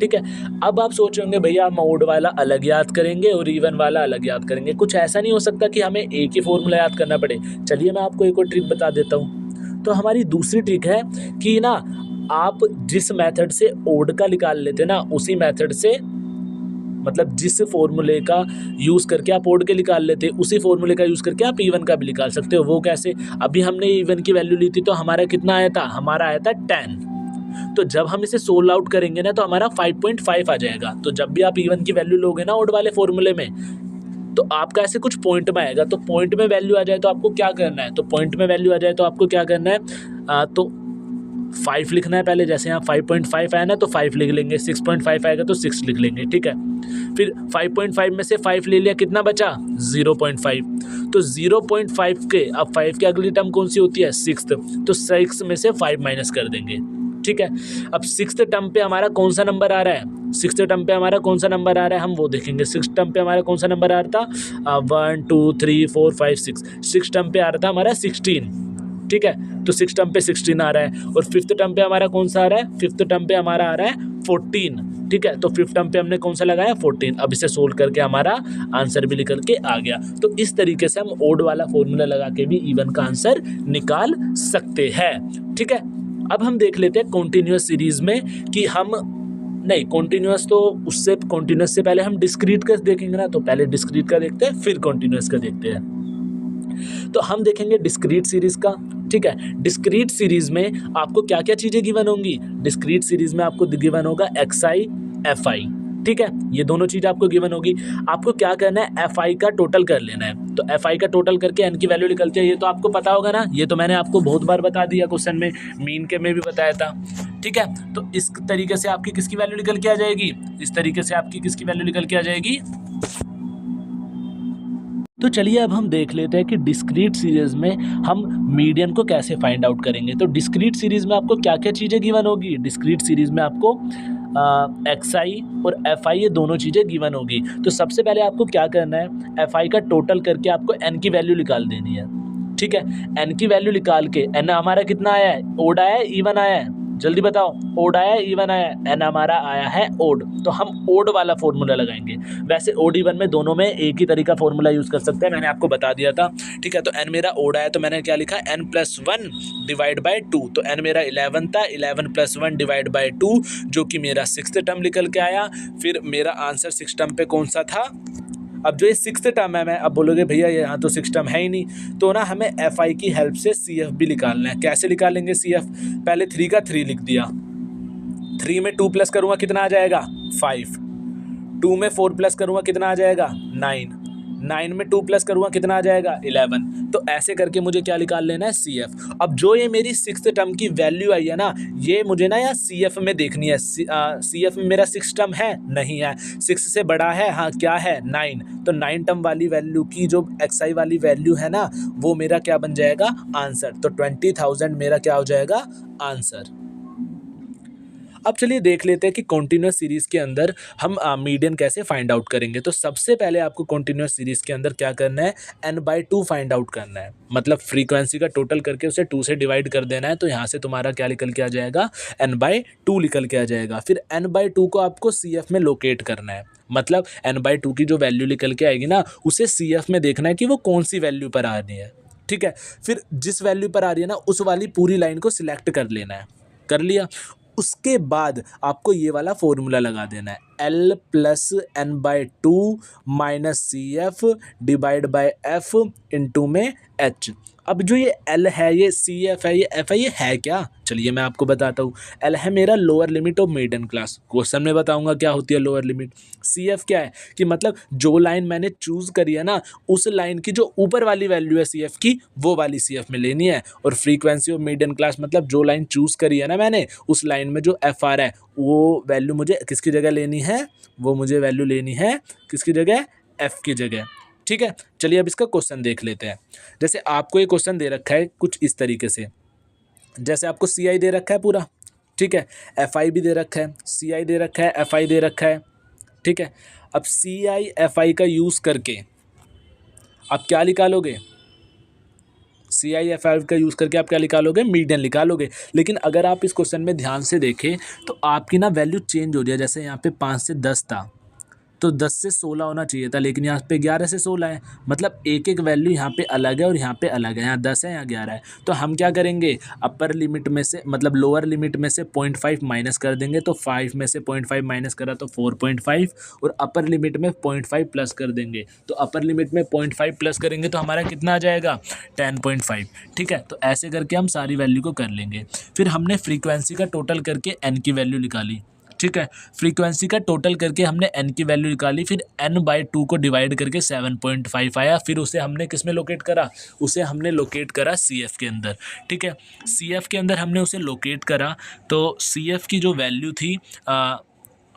ठीक है, अब आप सोच रहे होंगे भैया हम ओड वाला अलग याद करेंगे और इवन वाला अलग याद करेंगे, कुछ ऐसा नहीं हो सकता कि हमें एक ही फॉर्मूला याद करना पड़े। चलिए मैं आपको एक और ट्रिक बता देता हूँ। तो हमारी दूसरी ट्रिक है कि ना, आप जिस मेथड से ओड का निकाल लेते ना, उसी मेथड से, मतलब जिस फॉर्मूले का यूज़ करके आप ओड के निकाल लेते, उसी फॉर्मूले का यूज़ करके आप इवन का भी निकाल सकते हो। वो कैसे? अभी हमने इवन की वैल्यू ली थी, तो हमारा कितना आया था? हमारा आया था 10। तो जब हम इसे सोल्व आउट करेंगे ना, तो हमारा 5.5 आ जाएगा। तो जब भी आप इवन की वैल्यू लोगे ना ओड वाले फॉर्मूले में, तो आपका ऐसे कुछ पॉइंट में आएगा। तो पॉइंट में वैल्यू आ जाए तो आपको क्या करना है? तो पॉइंट में वैल्यू आ जाए तो आपको क्या करना है? तो 5 लिखना है पहले। जैसे यहाँ 5.5 आया ना, तो 5 लिख लेंगे। 6.5 आएगा तो 6 लिख लेंगे। ठीक है, फिर 5.5 में से 5 ले लिया, कितना बचा? 0.5। तो 0.5 के, अब 5 की अगली टर्म कौन सी होती है? 6th, तो 6 में से 5 माइनस कर देंगे। ठीक है, अब 6th टर्म पे हमारा कौन सा नंबर आ रहा है? 6th टर्म पे हमारा कौन सा नंबर आ रहा है, हम वो देखेंगे। 6th टर्म पे हमारा कौन सा नंबर आ रहा था? 1 2 3 4 5 6। 6th टर्म पे आ रहा था हमारा 16। ठीक है, तो 6th टर्म पे 16 आ रहा है। और 5th टर्म पे हमारा कौन सा आ रहा है? 5th टर्म पे हमारा आ रहा है 14। ठीक है, तो 5th टर्म पे हमने कौन सा लगाया? 14। अब इसे सोल्व करके हमारा आंसर भी निकल के आ गया। तो इस तरीके से हम ओड वाला फॉर्मूला लगा के भी इवन का आंसर निकाल सकते हैं। ठीक है, अब हम देख लेते हैं कॉन्टिन्यूअस सीरीज में कि हम, नहीं कॉन्टिन्यूअस तो उससे, कॉन्टिन्यूअस से पहले हम डिस्क्रीट का देखेंगे ना, तो पहले डिस्क्रीट का देखते हैं फिर कॉन्टिन्यूअस का देखते हैं। तो हम देखेंगे डिस्क्रीट सीरीज का। ठीक है, डिस्क्रीट सीरीज में आपको क्या क्या चीजें गिवन होंगी? डिस्क्रीट सीरीज में आपको गिवन होगा xi fi। ठीक है, ये दोनों चीज आपको गिवन होगी। आपको क्या करना है? fi का टोटल कर लेना है। तो fi का टोटल करके n की वैल्यू निकलती है, ये तो आपको पता होगा ना, ये तो मैंने आपको बहुत बार बता दिया क्वेश्चन में, मीन के में भी बताया था। ठीक है, तो इस तरीके से आपकी किसकी वैल्यू निकल के आ जाएगी? इस तरीके से आपकी किसकी वैल्यू निकल के आ जाएगी? तो चलिए अब हम देख लेते हैं कि डिस्क्रीट सीरीज में हम मीडियन को कैसे फाइंड आउट करेंगे। तो डिस्क्रीट सीरीज में आपको क्या क्या चीज़ें गिवन होगी? डिस्क्रीट सीरीज में आपको xi और fi ये दोनों चीज़ें गिवन होगी। तो सबसे पहले आपको क्या करना है? fi का टोटल करके आपको n की वैल्यू निकाल देनी है। ठीक है, n की वैल्यू निकाल के, n हमारा कितना आया है? ओड आया है, इवन आया है? जल्दी बताओ, ओड आया है, इवन आया है? n हमारा आया है ओड, तो हम ओड वाला फॉर्मूला लगाएंगे। वैसे ओड इवन में दोनों में एक ही तरीका फॉर्मूला यूज़ कर सकते हैं, मैंने आपको बता दिया था। ठीक है, तो n मेरा ओड आया, तो मैंने क्या लिखा? n + 1 divide by 2। तो n मेरा 11 था, 11 + 1 डिवाइड बाई 2, जो कि मेरा 6th टर्म निकल के आया। फिर मेरा आंसर 6th टर्म पे कौन सा था? अब जो ये 6th टर्म है, मैं अब बोलोगे भैया यहाँ तो 6th टर्म है ही नहीं, तो ना हमें fi की हेल्प से cf भी निकालना है। कैसे निकालेंगे cf? पहले 3 का 3 लिख दिया, 3 में 2 प्लस करूँगा कितना आ जाएगा? 5। 2 में 4 प्लस करूँगा कितना आ जाएगा? 9। 9 में 2 प्लस करूँगा कितना आ जाएगा? 11। तो ऐसे करके मुझे क्या निकाल लेना है? CF। अब जो ये मेरी 6th टर्म की वैल्यू आई है ना, ये मुझे ना यहाँ CF में देखनी है। CF में मेरा 6 टर्म है? नहीं है। 6 से बड़ा है? हाँ, क्या है? 9। तो 9 टर्म वाली वैल्यू की जो xi वाली वैल्यू है ना, वो मेरा क्या बन जाएगा? आंसर। तो 20,000 मेरा क्या हो जाएगा? आंसर। अब चलिए देख लेते हैं कि कॉन्टिन्यूस सीरीज़ के अंदर हम मीडियन कैसे फाइंड आउट करेंगे। तो सबसे पहले आपको कॉन्टिन्यूस सीरीज़ के अंदर क्या करना है, n/2 फाइंड आउट करना है, मतलब फ्रीक्वेंसी का टोटल करके उसे 2 से डिवाइड कर देना है। तो यहाँ से तुम्हारा क्या निकल के आ जाएगा, n/2 निकल के आ जाएगा। फिर n/2 को आपको CF में लोकेट करना है, मतलब n/2 की जो वैल्यू निकल के आएगी ना, उसे CF में देखना है कि वो कौन सी वैल्यू पर आ रही है। ठीक है, फिर जिस वैल्यू पर आ रही है ना, उस वाली पूरी लाइन को सिलेक्ट कर लेना है। कर लिया, उसके बाद आपको ये वाला फॉर्मूला लगा देना है, L+n/2 -CF divide by F into में H। अब जो ये L है, ये CF है, ये F है, ये है क्या? चलिए मैं आपको बताता हूँ। L है मेरा lower limit of median class, question में बताऊंगा क्या होती है लोअर लिमिट। CF क्या है कि मतलब जो लाइन मैंने चूज़ करी है ना, उस लाइन की जो ऊपर वाली वैल्यू है CF की, वो वाली CF में लेनी है। और फ्रीक्वेंसी ऑफ मीडियन क्लास मतलब जो लाइन चूज़ करी है ना मैंने, उस लाइन में जो FR है, वो वैल्यू मुझे किसकी जगह लेनी है, वो मुझे वैल्यू लेनी है किसकी जगह, F की जगह। ठीक है, चलिए अब इसका क्वेश्चन देख लेते हैं। जैसे आपको ये क्वेश्चन दे रखा है कुछ इस तरीके से, जैसे आपको CI दे रखा है पूरा, ठीक है, FI भी दे रखा है, CI दे रखा है, FI दे रखा है। ठीक है, अब CI FI का यूज़ करके आप क्या निकालोगे, CI FI का यूज़ करके आप क्या निकालोगे, मीडियन निकालोगे। लेकिन अगर आप इस क्वेश्चन में ध्यान से देखें तो आपकी ना वैल्यू चेंज हो रही है। जैसे यहाँ पे 5 से 10 था, तो 10 से 16 होना चाहिए था, लेकिन यहाँ पे 11 से 16 है। मतलब एक एक वैल्यू यहाँ पे अलग है और यहाँ पे अलग है, यहाँ 10 है, यहाँ 11 है। तो हम क्या करेंगे, अपर लिमिट में से मतलब लोअर लिमिट में से 0.5 माइनस कर देंगे। तो 5 में से 0.5 माइनस करा तो 4.5, और अपर लिमिट में 0.5 प्लस कर देंगे। तो अपर लिमिट में 0.5 प्लस करेंगे तो हमारा कितना आ जाएगा, 10.5। ठीक है, तो ऐसे करके हम सारी वैल्यू को कर लेंगे। फिर हमने फ्रीक्वेंसी का टोटल करके n की वैल्यू निकाली। ठीक है, फ्रीक्वेंसी का टोटल करके हमने n की वैल्यू निकाली, फिर n/2 को डिवाइड करके 7.5 आया। फिर उसे हमने किस में लोकेट करा, उसे हमने लोकेट करा CF के अंदर। ठीक है, CF के अंदर हमने उसे लोकेट करा, तो CF की जो वैल्यू थी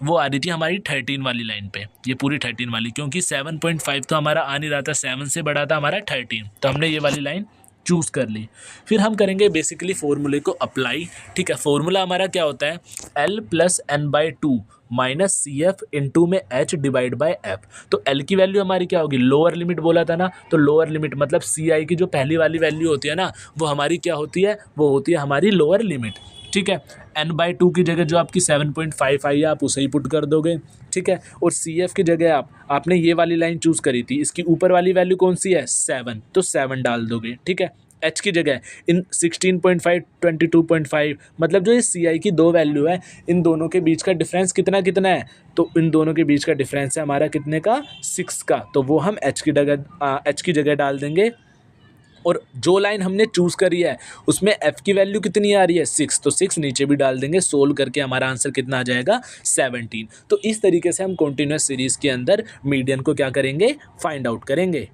वो आ रही थी हमारी 13 वाली लाइन पे, ये पूरी 13 वाली, क्योंकि 7.5 तो हमारा आ नहीं रहा था, 7 से बड़ा था हमारा 13, तो हमने ये वाली लाइन चूज़ कर ली। फिर हम करेंगे बेसिकली फॉर्मूले को अप्लाई। ठीक है, फॉर्मूला हमारा क्या होता है, L+n/2 -CF इंटू में H डिवाइड बाय F। तो L की वैल्यू हमारी क्या होगी, लोअर लिमिट बोला था ना, तो लोअर लिमिट मतलब CI की जो पहली वाली वैल्यू होती है ना, वो हमारी क्या होती है, वो होती है हमारी लोअर लिमिट। ठीक है, n/2 की जगह जो आपकी 7.5 आई है आप उसे ही पुट कर दोगे। ठीक है, और CF की जगह आपने ये वाली लाइन चूज़ करी थी, इसकी ऊपर वाली वैल्यू कौन सी है, 7, तो 7 डाल दोगे। ठीक है, H की जगह इन 16.5 22.5, मतलब जो ये CI की दो वैल्यू है, इन दोनों के बीच का डिफरेंस कितना कितना है, तो इन दोनों के बीच का डिफरेंस है हमारा कितने का, 6 का। तो वो हम H की जगह डाल देंगे। और जो लाइन हमने चूज़ करी है उसमें F की वैल्यू कितनी आ रही है, 6, तो 6 नीचे भी डाल देंगे। सोल्व करके हमारा आंसर कितना आ जाएगा, 17। तो इस तरीके से हम कॉन्टिन्यूस सीरीज़ के अंदर मीडियन को क्या करेंगे, फाइंड आउट करेंगे।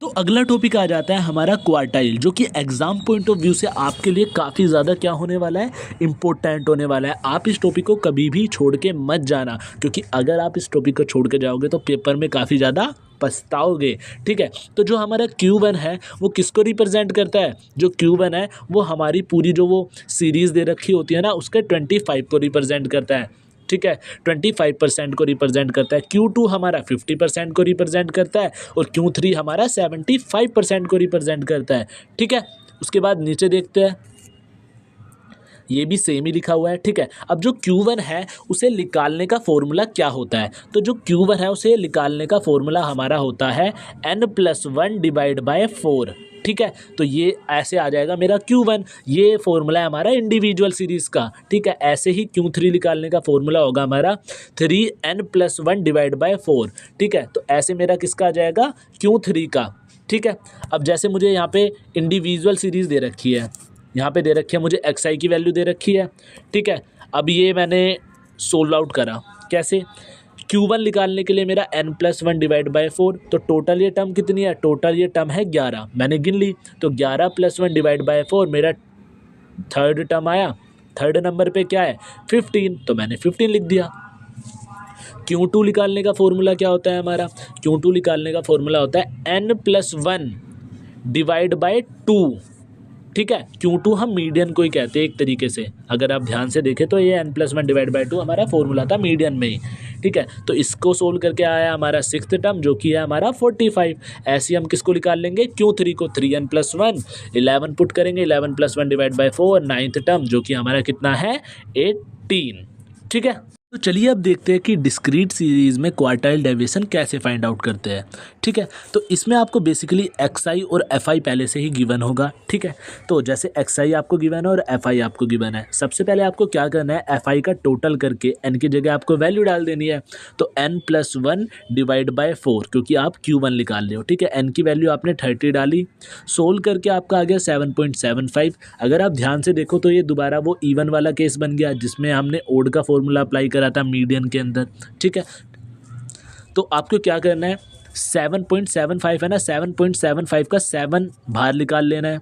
तो अगला टॉपिक आ जाता है हमारा क्वार्टाइल, जो कि एग्जाम पॉइंट ऑफ व्यू से आपके लिए काफ़ी ज़्यादा क्या होने वाला है, इम्पोर्टेंट होने वाला है। आप इस टॉपिक को कभी भी छोड़ के मत जाना, क्योंकि अगर आप इस टॉपिक को छोड़ के जाओगे तो पेपर में काफ़ी ज़्यादा पछताओगे। ठीक है, तो जो हमारा Q1 है वो किसको रिप्रेजेंट करता है, जो Q1 है वो हमारी पूरी जो वो सीरीज़ दे रखी होती है ना, उसके 25 को रिप्रेजेंट करता है। ठीक है, 25% को रिप्रेजेंट करता है। Q2 हमारा 50% को रिप्रेजेंट करता है, और Q3 हमारा 75% को रिप्रेजेंट करता है। ठीक है, उसके बाद नीचे देखते हैं, ये भी सेम ही लिखा हुआ है। ठीक है, अब जो Q1 है उसे निकालने का फॉर्मूला क्या होता है, तो जो Q1 है उसे निकालने का फॉर्मूला हमारा होता है n+1 डिवाइड बाय 4। ठीक है, तो ये ऐसे आ जाएगा मेरा Q1, ये फॉर्मूला है हमारा इंडिविजुअल सीरीज़ का। ठीक है, ऐसे ही Q3 निकालने का फॉर्मूला होगा हमारा 3n+1 डिवाइड बाय 4। ठीक है, तो ऐसे मेरा किसका आ जाएगा, Q3 का। ठीक है, अब जैसे मुझे यहाँ पे इंडिविजुअल सीरीज़ दे रखी है, यहाँ पे दे रखी है मुझे xi की वैल्यू दे रखी है। ठीक है, अब ये मैंने सोल्व आउट करा, कैसे, Q1 निकालने के लिए मेरा n+1 डिवाइड बाय 4, तो टोटल ये टर्म कितनी है, टोटल ये टर्म है 11, मैंने गिन ली। तो 11 + 1 डिवाइड बाय 4 मेरा थर्ड टर्म आया, थर्ड नंबर पे क्या है 15, तो मैंने 15 लिख दिया। Q2 निकालने का फॉर्मूला क्या होता है हमारा, Q2 निकालने का फॉर्मूला होता है n+1 डिवाइड बाय 2। ठीक है। Q2 हम मीडियन को ही कहते हैं एक तरीके से, अगर आप ध्यान से देखें तो ये n+1 डिवाइड बाई 2 हमारा फॉर्मूला था मीडियन में ही, ठीक है। तो इसको सोल्व करके आया हमारा सिक्स्थ टर्म जो कि है हमारा 45। ऐसे ही हम किसको निकाल लेंगे, Q3 को, 3n+1, 11 पुट करेंगे, 11+1 डिवाइड बाई 4, नाइन्थ टर्म जो कि हमारा कितना है 18, ठीक है। तो चलिए अब देखते हैं कि डिस्क्रीट सीरीज़ में क्वार्टाइल डेविएशन कैसे फाइंड आउट करते हैं, ठीक है। तो इसमें आपको बेसिकली एक्स आई और एफ आई पहले से ही गिवन होगा, ठीक है। तो जैसे एक्स आई आपको गिवन है और एफ आई आपको गिवन है, सबसे पहले आपको क्या करना है, एफ आई का टोटल करके एन की जगह आपको वैल्यू डाल देनी है। तो n+1 डिवाइड बाय 4, क्योंकि आप Q1 निकाल रहे हो, ठीक है। एन की वैल्यू आपने 30 डाली, सोल्व करके आपका आ गया 7.75। अगर आप ध्यान से देखो तो ये दोबारा वो इवन वाला केस बन गया जिसमें हमने ओड का फॉर्मूला अप्लाई करा था मीडियन के अंदर, ठीक है। तो आपको क्या करना है, 7.75 है ना, 7.75 का 7 बाहर निकाल लेना है,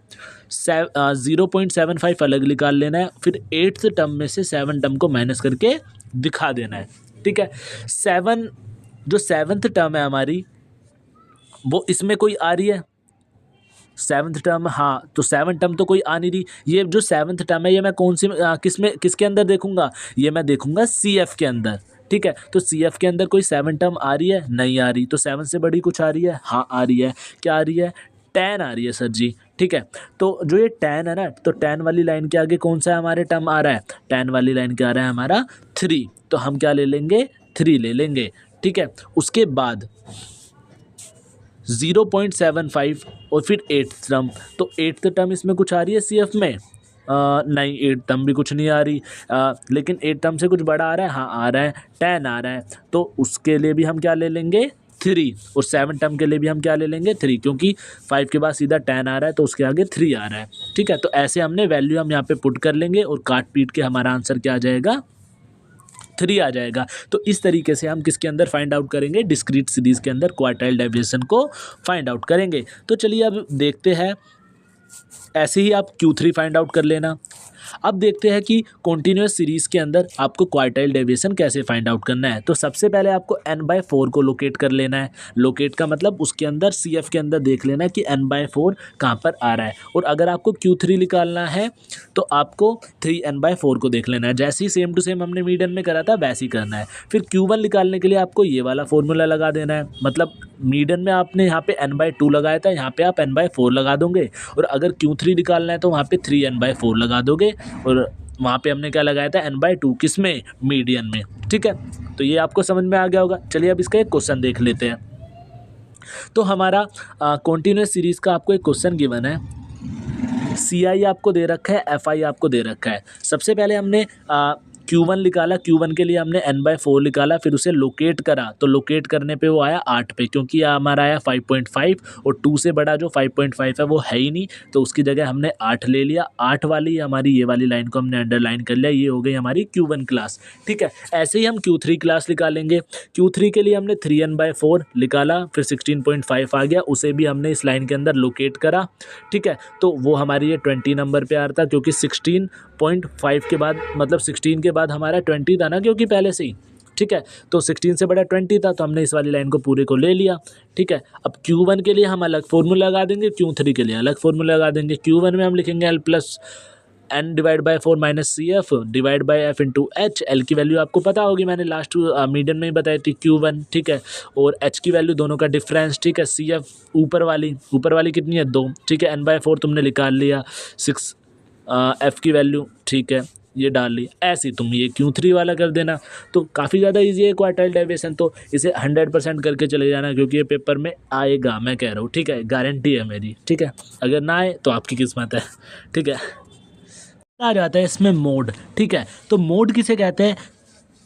0.75 अलग निकाल लेना है, फिर 8th टर्म में से 7 टर्म को माइनस करके दिखा देना है, ठीक है। 7 जो 7th टर्म है हमारी वो इसमें कोई आ रही है, 7th टर्म, हाँ, तो 7 टर्म तो कोई आ नहीं रही। ये जो 7th टर्म है ये मैं कौन सी किसके अंदर देखूंगा, ये मैं देखूंगा CF के अंदर, ठीक है। तो CF के अंदर कोई 7 टर्म आ रही है, नहीं आ रही। तो 7 से बड़ी कुछ आ रही है, हाँ आ रही है। क्या आ रही है, 10 आ रही है सर जी, ठीक है। तो जो ये 10 है ना, तो 10 वाली लाइन के आगे कौन सा हमारे टर्म आ रहा है, 10 वाली लाइन के आ रहा है हमारा 3, तो हम क्या ले लेंगे, 3 ले लेंगे, ठीक है। उसके बाद 0.75 और फिर 8th टर्म, तो 8th टर्म इसमें कुछ आ रही है CF में, नहीं 8 टर्म भी कुछ नहीं आ रही, लेकिन 8 टर्म से कुछ बड़ा आ रहा है, हाँ आ रहा है, 10 आ रहा है। तो उसके लिए भी हम क्या ले लेंगे, 3, और 7 टर्म के लिए भी हम क्या ले लेंगे, 3, क्योंकि 5 के बाद सीधा 10 आ रहा है तो उसके आगे 3 आ रहा है, ठीक है। तो ऐसे हमने वैल्यू हम यहाँ पे पुट कर लेंगे और काट पीट के हमारा आंसर क्या आ जाएगा, 3 आ जाएगा। तो इस तरीके से हम किसके अंदर फाइंड आउट करेंगे, डिस्क्रीट सीरीज के अंदर क्वार्टाइल डेविएशन को फाइंड आउट करेंगे। तो चलिए अब देखते हैं, ऐसे ही आप Q3 फाइंड आउट कर लेना। अब देखते हैं कि कॉन्टिन्यूस सीरीज़ के अंदर आपको क्वार्टाइल डेविएशन कैसे फाइंड आउट करना है। तो सबसे पहले आपको n/4 को लोकेट कर लेना है। लोकेट का मतलब उसके अंदर CF के अंदर देख लेना है कि n/4 कहाँ पर आ रहा है, और अगर आपको Q3 निकालना है तो आपको 3n/4 को देख लेना है। जैसे ही सेम टू सेम हमने मीडियन में करा था वैसे ही करना है। फिर Q1 निकालने के लिए आपको ये वाला फॉर्मूला लगा देना है, मतलब मीडियन में आपने यहाँ पे n/2 लगाया था, यहाँ पे आप n/4 लगा दोगे, और अगर Q3 निकालना है तो वहाँ पे 3n/4 लगा दोगे, और वहाँ पे हमने क्या लगाया था, n/2, किस में, मीडियन में, ठीक है। तो ये आपको समझ में आ गया होगा। चलिए अब इसका एक क्वेश्चन देख लेते हैं। तो हमारा कॉन्टिन्यूस सीरीज का आपको एक क्वेश्चन गिवन है, CI आपको दे रखा है, FI आपको दे रखा है। सबसे पहले हमने Q1 निकाला, Q1 के लिए हमने n/4 निकाला, फिर उसे लोकेट करा, तो लोकेट करने पे वो आया 8 पे, क्योंकि यह हमारा आया 5.5 और 2 से बड़ा जो 5.5 है वो है ही नहीं, तो उसकी जगह हमने 8 ले लिया। 8 वाली हमारी ये वाली लाइन को हमने अंडरलाइन कर लिया, ये हो गई हमारी Q1 क्लास, ठीक है। ऐसे ही हम Q3 क्लास निकालेंगे। Q3 के लिए हमने 3n/4 निकाला, फिर 16.5 आ गया, उसे भी हमने इस लाइन के अंदर लोकेट करा, ठीक है। तो वो हमारी ये 20 नंबर पे आ रहा था, क्योंकि 16.5 के बाद, मतलब 16 के बाद हमारा 20 था ना, क्योंकि पहले से ही, ठीक है। तो 16 से बड़ा 20 था, तो हमने इस वाली लाइन को पूरे को ले लिया, ठीक है। अब Q1 के लिए हम अलग फॉर्मूला लगा देंगे, Q3 के लिए अलग फॉर्मूला लगा देंगे। Q1 में हम लिखेंगे L+N divide by 4 minus CF divide by F into H। L की वैल्यू आपको पता होगी, मैंने लास्ट मीडियन में ही बताई थी, Q1, ठीक है। और H की वैल्यू दोनों का डिफरेंस, ठीक है। CF ऊपर वाली कितनी है, 2, ठीक है। n/4 तुमने निकाल लिया, 6 F की वैल्यू, ठीक है, ये डाल ली। ऐसे ही तुम ये Q3 वाला कर देना। तो काफ़ी ज़्यादा इजी है क्वार्टाइल डेविएशन, तो इसे 100% करके चले जाना, क्योंकि ये पेपर में आएगा, मैं कह रहा हूँ, ठीक है, गारंटी है मेरी, ठीक है। अगर ना आए तो आपकी किस्मत है, ठीक है। आ जाता है इसमें मोड, ठीक है। तो मोड किसे कहते हैं,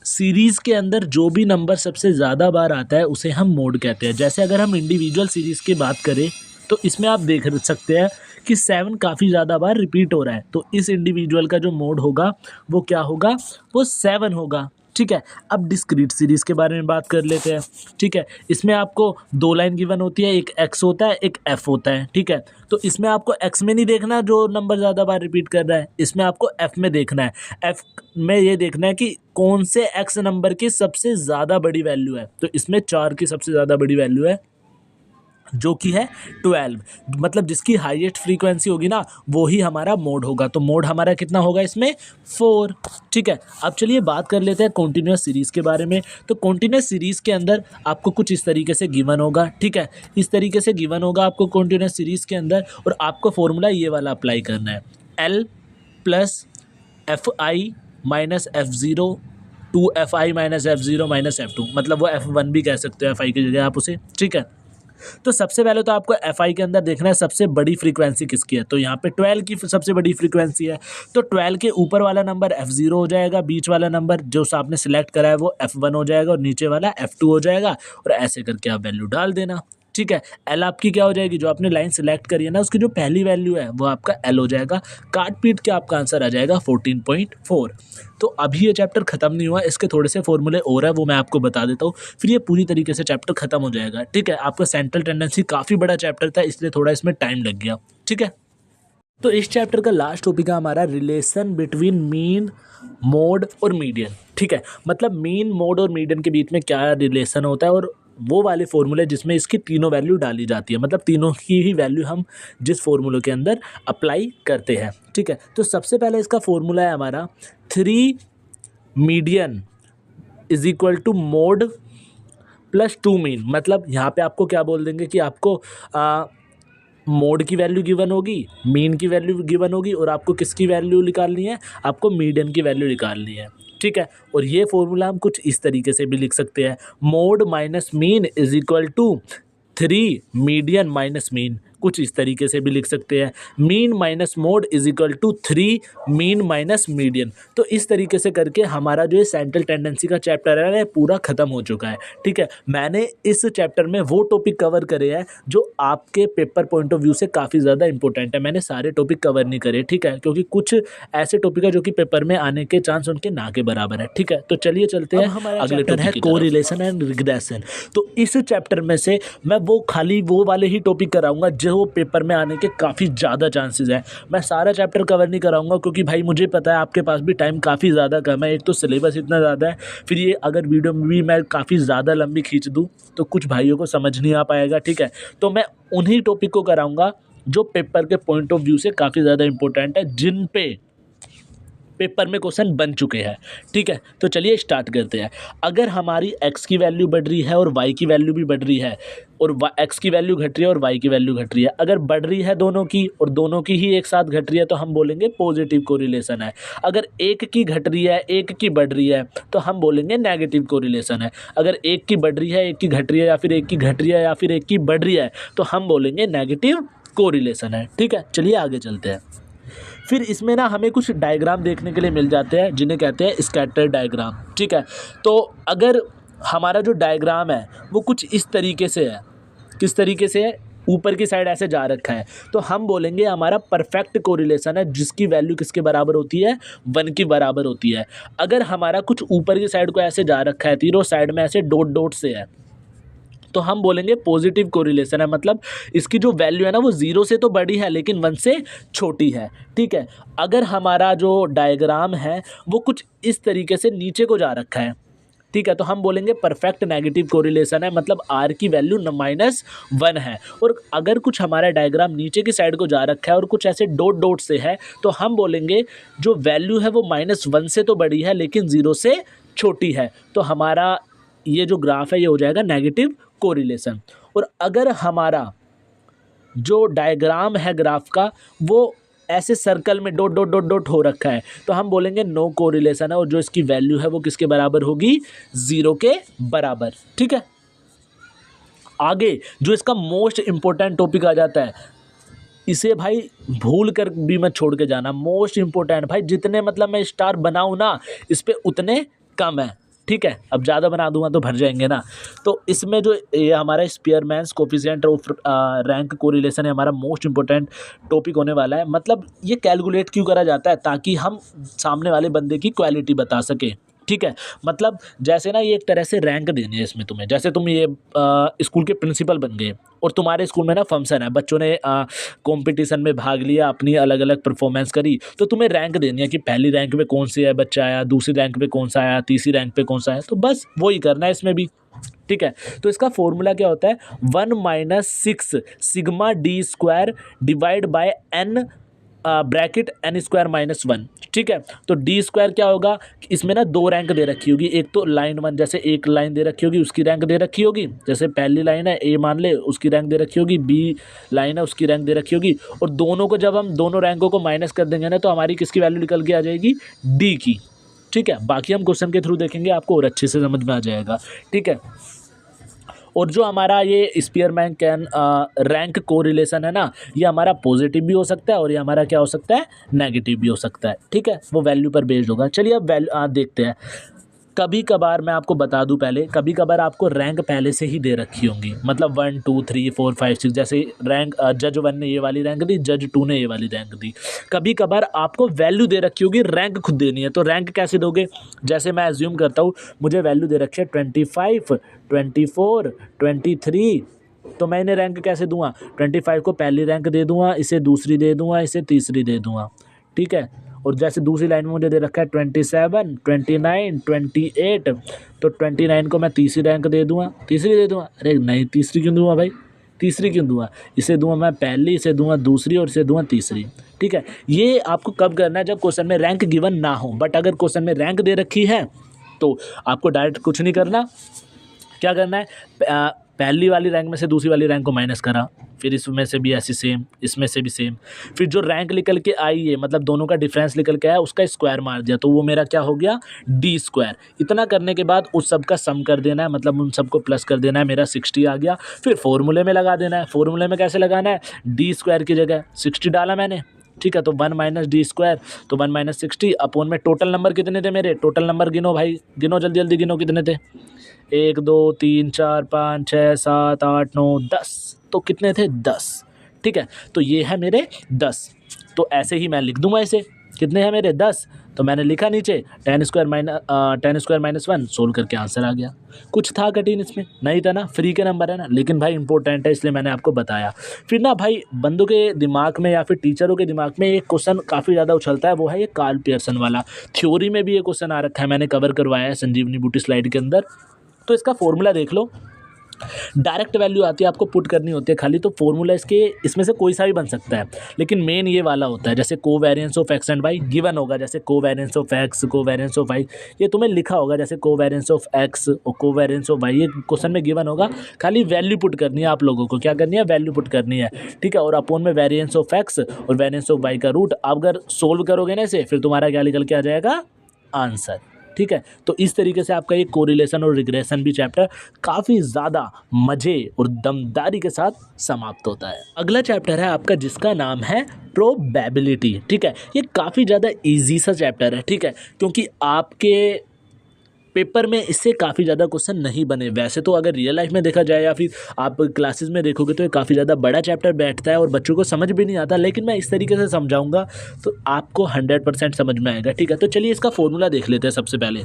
सीरीज़ के अंदर जो भी नंबर सबसे ज़्यादा बार आता है उसे हम मोड कहते हैं। जैसे अगर हम इंडिविजुअल सीरीज़ की बात करें तो इसमें आप देख सकते हैं कि 7 काफ़ी ज़्यादा बार रिपीट हो रहा है, तो इस इंडिविजुअल का जो मोड होगा वो क्या होगा, वो 7 होगा, ठीक है। अब डिस्क्रीट सीरीज़ के बारे में बात कर लेते हैं, ठीक है। इसमें आपको 2 लाइन गिवन होती है, एक x होता है, एक f होता है, ठीक है। तो इसमें आपको x में नहीं देखना जो नंबर ज़्यादा बार रिपीट कर रहा है, इसमें आपको f में देखना है। f में ये देखना है कि कौन से x नंबर की सबसे ज़्यादा बड़ी वैल्यू है, तो इसमें 4 की सबसे ज़्यादा बड़ी वैल्यू है जो कि है 12, मतलब जिसकी हाईएस्ट फ्रीक्वेंसी होगी ना वो ही हमारा मोड होगा। तो मोड हमारा कितना होगा इसमें 4। ठीक है, अब चलिए बात कर लेते हैं कॉन्टिन्यूस सीरीज़ के बारे में। तो कॉन्टिन्यूस सीरीज़ के अंदर आपको कुछ इस तरीके से गिवन होगा। ठीक है, इस तरीके से गिवन होगा आपको कॉन्टिन्यूस सीरीज़ के अंदर, और आपको फॉर्मूला ये वाला अप्लाई करना है, L plus Fi minus F0 two Fi minus F0 minus F2, मतलब वो F1 भी कह सकते हो Fi की जगह आप उसे। ठीक है, तो सबसे पहले तो आपको Fi के अंदर देखना है सबसे बड़ी फ्रीक्वेंसी किसकी है। तो यहाँ पे 12 की सबसे बड़ी फ्रीक्वेंसी है, तो 12 के ऊपर वाला नंबर F0 हो जाएगा, बीच वाला नंबर जो आपने सिलेक्ट करा है वो F1 हो जाएगा, और नीचे वाला F2 हो जाएगा, और ऐसे करके आप वैल्यू डाल देना। ठीक है, L आपकी क्या हो जाएगी, जो आपने लाइन सेलेक्ट करी है ना उसकी जो पहली वैल्यू है वो आपका L हो जाएगा। काट पीट के आपका आंसर आ जाएगा 14.4। तो अभी ये चैप्टर खत्म नहीं हुआ, इसके थोड़े से फॉर्मूले और है वो मैं आपको बता देता हूँ, फिर ये पूरी तरीके से चैप्टर खत्म हो जाएगा। ठीक है, आपका सेंट्रल टेंडेंसी काफ़ी बड़ा चैप्टर था इसलिए थोड़ा इसमें टाइम लग गया। ठीक है, तो इस चैप्टर का लास्ट टॉपिक है हमारा रिलेशन बिटवीन मीन, मोड और मीडियन। ठीक है, मतलब मीन, मोड और मीडियन के बीच में क्या रिलेशन होता है, और वो वाले फॉर्मूले जिसमें इसकी तीनों वैल्यू डाली जाती है, मतलब तीनों की ही वैल्यू हम जिस फॉर्मूले के अंदर अप्लाई करते हैं। ठीक है, तो सबसे पहले इसका फॉर्मूला है हमारा 3 median is equal to mode plus 2 mean. मतलब यहाँ पे आपको क्या बोल देंगे कि आपको मोड की वैल्यू गिवन होगी, मीन की वैल्यू गिवन होगी, और आपको किसकी वैल्यू निकालनी है, आपको मीडियन की वैल्यू निकालनी है। ठीक है, और ये फॉर्मूला हम कुछ इस तरीके से भी लिख सकते हैं, mode minus mean is equal to 3 median minus mean. कुछ इस तरीके से भी लिख सकते हैं, mean minus mode is equal to 3 mean minus median. तो इस तरीके से करके हमारा जो ये सेंट्रल टेंडेंसी का चैप्टर है ना पूरा खत्म हो चुका है। ठीक है, मैंने इस चैप्टर में वो टॉपिक कवर करे हैं जो आपके पेपर पॉइंट ऑफ व्यू से काफ़ी ज़्यादा इंपॉर्टेंट है। मैंने सारे टॉपिक कवर नहीं करे, ठीक है, क्योंकि कुछ ऐसे टॉपिक है जो कि पेपर में आने के चांस उनके ना के बराबर है। ठीक है, तो चलिए चलते हैं, अगले टॉपिक है कोरिलेशन एंड रिग्रेशन। तो इस चैप्टर में से मैं वो खाली वो वाले ही टॉपिक कराऊंगा जो पेपर में आने के काफ़ी ज़्यादा चांसेस हैं। मैं सारा चैप्टर कवर नहीं कराऊंगा क्योंकि भाई मुझे पता है आपके पास भी टाइम काफ़ी ज़्यादा कम है। एक तो सिलेबस इतना ज़्यादा है, फिर ये अगर वीडियो में भी मैं काफ़ी ज़्यादा लंबी खींच दूँ तो कुछ भाइयों को समझ नहीं आ पाएगा। ठीक है, तो मैं उन्हीं टॉपिक को कराऊंगा जो पेपर के पॉइंट ऑफ व्यू से काफ़ी ज़्यादा इंपॉर्टेंट है, जिन पे पेपर में क्वेश्चन बन चुके हैं। ठीक है, तो चलिए स्टार्ट करते हैं। अगर हमारी x की वैल्यू बढ़ रही है और y की वैल्यू भी बढ़ रही है, और x की वैल्यू घट रही है और y की वैल्यू घट रही है, अगर बढ़ रही है दोनों की और दोनों की ही एक साथ घट रही है तो हम बोलेंगे पॉजिटिव कोरिलेशन है। अगर एक की घट रही है एक की बढ़ रही है तो हम बोलेंगे नेगेटिव कोरिलेशन है। अगर एक की बढ़ रही है एक की घट रही है, या फिर एक की घट रही है या फिर एक की बढ़ रही है तो हम बोलेंगे नेगेटिव कोरिलेशन है। ठीक है, चलिए आगे चलते हैं। फिर इसमें ना हमें कुछ डायग्राम देखने के लिए मिल जाते हैं जिन्हें कहते हैं स्कैटर डायग्राम। ठीक है, तो अगर हमारा जो डायग्राम है वो कुछ इस तरीके से है, किस तरीके से है, ऊपर की साइड ऐसे जा रखा है, तो हम बोलेंगे हमारा परफेक्ट कोरिलेशन है, जिसकी वैल्यू किसके बराबर होती है, 1 की बराबर होती है। अगर हमारा कुछ ऊपर की साइड को ऐसे जा रखा है, तीनों साइड में ऐसे डॉट डॉट से है, तो हम बोलेंगे पॉजिटिव कोरिलेशन है। मतलब इसकी जो वैल्यू है ना वो 0 से तो बड़ी है लेकिन 1 से छोटी है। ठीक है, अगर हमारा जो डायग्राम है वो कुछ इस तरीके से नीचे को जा रखा है, ठीक है, तो हम बोलेंगे परफेक्ट नेगेटिव कोरिलेशन है, मतलब r की वैल्यू -1 है। और अगर कुछ हमारा डायग्राम नीचे की साइड को जा रखा है और कुछ ऐसे डॉट डॉट से है तो हम बोलेंगे जो वैल्यू है वो -1 से तो बड़ी है लेकिन 0 से छोटी है, तो हमारा ये जो ग्राफ है ये हो जाएगा नेगेटिव कोरिलेशन। और अगर हमारा जो डायग्राम है ग्राफ का वो ऐसे सर्कल में डॉट डॉट डॉट डॉट हो रखा है तो हम बोलेंगे नो कोरिलेशन है, और जो इसकी वैल्यू है वो किसके बराबर होगी, 0 के बराबर। ठीक है, आगे जो इसका मोस्ट इम्पोर्टेंट टॉपिक आ जाता है, इसे भाई भूल कर भी मत छोड़ के जाना, मोस्ट इम्पोर्टेंट भाई, जितने मतलब मैं स्टार बनाऊँ ना इस पर उतने कम है। ठीक है, अब ज़्यादा बना दूंगा तो भर जाएंगे ना। तो इसमें जो ये हमारा स्पीयरमैन्स कोफिशिएंट ऑफ रैंक कोरिलेशन है, हमारा मोस्ट इंपॉर्टेंट टॉपिक होने वाला है। मतलब ये कैलकुलेट क्यों करा जाता है, ताकि हम सामने वाले बंदे की क्वालिटी बता सकें। ठीक है, मतलब जैसे ना ये एक तरह से रैंक देनी है इसमें तुम्हें। जैसे तुम ये स्कूल के प्रिंसिपल बन गए और तुम्हारे स्कूल में ना फंक्शन है, बच्चों ने कंपटीशन में भाग लिया, अपनी अलग अलग परफॉर्मेंस करी, तो तुम्हें रैंक देनी है कि पहली रैंक पे कौन सी है बच्चा आया, दूसरी रैंक पे कौन सा आया, तीसरी रैंक पे कौन सा आया। तो बस वही करना है इसमें भी। ठीक है, तो इसका फॉर्मूला क्या होता है, 1 - 6 sigma D square divide by N bracket N square minus 1। ठीक है, तो डी स्क्वायर क्या होगा कि इसमें ना 2 रैंक दे रखी होगी, एक तो लाइन 1 जैसे एक लाइन दे रखी होगी उसकी रैंक दे रखी होगी, जैसे पहली लाइन है ए मान ले उसकी रैंक दे रखी होगी, बी लाइन है उसकी रैंक दे रखी होगी, और दोनों को जब हम दोनों रैंकों को माइनस कर देंगे ना तो हमारी किसकी वैल्यू निकल के आ जाएगी, डी की। ठीक है, बाकी हम क्वेश्चन के थ्रू देखेंगे, आपको और अच्छे से समझ में आ जाएगा। ठीक है, और जो हमारा ये स्पीयरमैन कैन रैंक कोरिलेशन है ना, ये हमारा पॉजिटिव भी हो सकता है और ये हमारा क्या हो सकता है, नेगेटिव भी हो सकता है। ठीक है, वो वैल्यू पर बेस्ड होगा। चलिए अब वैल्यू देखते हैं। कभी कभार मैं आपको बता दूं पहले, कभी कभार आपको रैंक पहले से ही दे रखी होंगी, मतलब 1 2 3 4 5 6 जैसे रैंक जज 1 ने ये वाली रैंक दी, जज 2 ने ये वाली रैंक दी। कभी कभार आपको वैल्यू दे रखी होगी, रैंक खुद देनी है। तो रैंक कैसे दोगे, जैसे मैं एज्यूम करता हूँ मुझे वैल्यू दे रखी है 25 24 23, तो मैं इन्हें रैंक कैसे दूंगा, 25 को पहली रैंक दे दूंगा, इसे दूसरी दे दूंगा, इसे तीसरी दे दूंगा। ठीक है, और जैसे दूसरी लाइन में मुझे दे रखा है 27 29 28, तो 29 को मैं तीसरी रैंक दे दूंगा, तीसरी दे दूंगा। अरे नहीं, तीसरी क्यों दूंगा भाई, तीसरी क्यों दूंगा, इसे दूंगा मैं पहली, इसे दूंगा दूसरी और इसे दूंगा तीसरी। ठीक है, ये आपको कब करना है, जब क्वेश्चन में रैंक गिवन ना हो। बट अगर क्वेश्चन में रैंक दे रखी है तो आपको डायरेक्ट कुछ नहीं करना, क्या करना है, पहली वाली रैंक में से दूसरी वाली रैंक को माइनस करा, फिर इसमें से भी ऐसी सेम, इसमें से भी सेम, फिर जो रैंक निकल के आई है, मतलब दोनों का डिफरेंस निकल के आया, उसका स्क्वायर मार दिया, तो वो मेरा क्या हो गया, डी स्क्वायर। इतना करने के बाद उस सब का सम कर देना है, मतलब उन सबको प्लस कर देना है, मेरा 60 आ गया। फिर फॉर्मूले में लगा देना है। फॉर्मूले में कैसे लगाना है, डी स्क्वायर की जगह 60 डाला मैंने। ठीक है, तो 1 - डी स्क्वायर, तो 1 - 60 अपोन में टोटल नंबर कितने थे मेरे, टोटल नंबर गिनो भाई, गिनो जल्दी जल्दी गिनो कितने थे, 1 2 3 4 5 6 7 8 9 10, तो कितने थे, 10। ठीक है, तो ये है मेरे 10, तो ऐसे ही मैं लिख दूंगा इसे, कितने हैं मेरे 10, तो मैंने लिखा नीचे 10 स्क्वायर माइनस 1, सोल्व करके आंसर आ गया। कुछ था कठिन इसमें, नहीं था ना, फ्री के नंबर है ना, लेकिन भाई इंपॉर्टेंट है इसलिए मैंने आपको बताया। फिर ना भाई बंदों के दिमाग में या फिर टीचरों के दिमाग में एक क्वेश्चन काफ़ी ज़्यादा उछलता है, वो है ये कार्ल पियर्सन वाला। थ्योरी में भी ये क्वेश्चन आ रखा है, मैंने कवर करवाया है संजीवनी बूटी स्लाइड के अंदर। तो इसका फॉर्मूला देख लो, डायरेक्ट वैल्यू आती है, आपको पुट करनी होती है खाली, तो फॉर्मूला इसमें से कोई सा भी बन सकता है, लेकिन मेन ये वाला होता है। जैसे covariance of X and Y given होगा, जैसे covariance of X, covariance of Y, ये तुम्हें लिखा होगा, जैसे कोवेरिएंस ऑफ एक्स और कोवेरिएंस ऑफ वाई, ये क्वेश्चन में गिवन होगा, खाली वैल्यू पुट करनी है आप लोगों को, क्या करनी है, वैल्यू पुट करनी है। ठीक है, और अपोन में वेरिएंस ऑफ एक्स और वेरिएंस ऑफ वाई का रूट, आप अगर सोल्व करोगे ना इसे, फिर तुम्हारा क्या निकल के आ जाएगा, आंसर। ठीक है, तो इस तरीके से आपका ये कोरिलेशन और रिग्रेशन भी चैप्टर काफ़ी ज़्यादा मज़े और दमदारी के साथ समाप्त होता है। अगला चैप्टर है आपका जिसका नाम है प्रोबेबिलिटी। ठीक है, ये काफ़ी ज़्यादा इजी सा चैप्टर है। ठीक है, क्योंकि आपके पेपर में इससे काफ़ी ज़्यादा क्वेश्चन नहीं बने। वैसे तो अगर रियल लाइफ में देखा जाए या फिर आप क्लासेस में देखोगे तो ये काफ़ी ज़्यादा बड़ा चैप्टर बैठता है और बच्चों को समझ भी नहीं आता, लेकिन मैं इस तरीके से समझाऊंगा तो आपको 100% समझ में आएगा। ठीक है, तो चलिए इसका फॉर्मूला देख लेते हैं। सबसे पहले